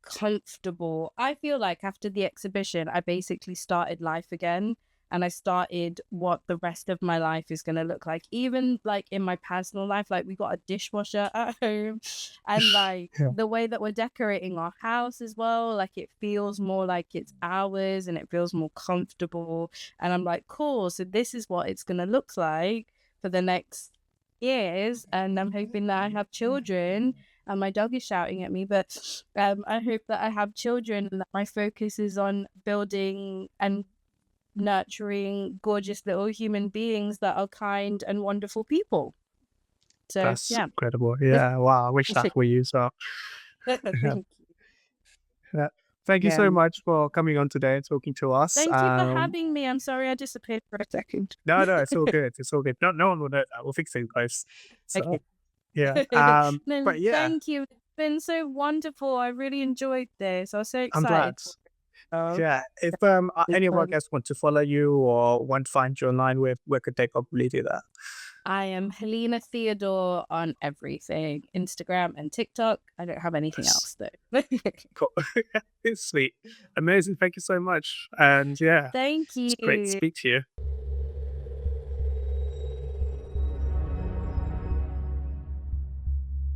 comfortable. I feel like after the exhibition, I basically started life again, and I started what the rest of my life is going to look like. Even like in my personal life, like we got a dishwasher at home, and like Yeah. the way that we're decorating our house as well, like it feels more like it's ours and it feels more comfortable. And I'm like, cool, so this is what it's going to look like for the next years. And I'm hoping that I have children, and my dog is shouting at me, but I hope that I have children and that my focus is on building and nurturing gorgeous little human beings that are kind and wonderful people. So That's yeah. incredible. Yeah. Wow. I wish that were you. So, yeah. Thank Yeah. Thank you so you. much for coming on today and talking to us. Thank you for having me. I'm sorry I disappeared for a second. No, it's all good. It's all good. No one will know that. We'll fix it in post. So, Okay. yeah. No, But yeah, thank you. It's been so wonderful. I really enjoyed this. I was so I'm glad. excited for it. Yeah. If It's any of our fun. guests want to follow you or want to find you online, where could they probably do that? I am Heleena Theodore on everything, Instagram and TikTok. I don't have anything Yes. else though. Cool. It's sweet. Amazing. Thank you so much. And yeah, Thank it's great to you. speak to you.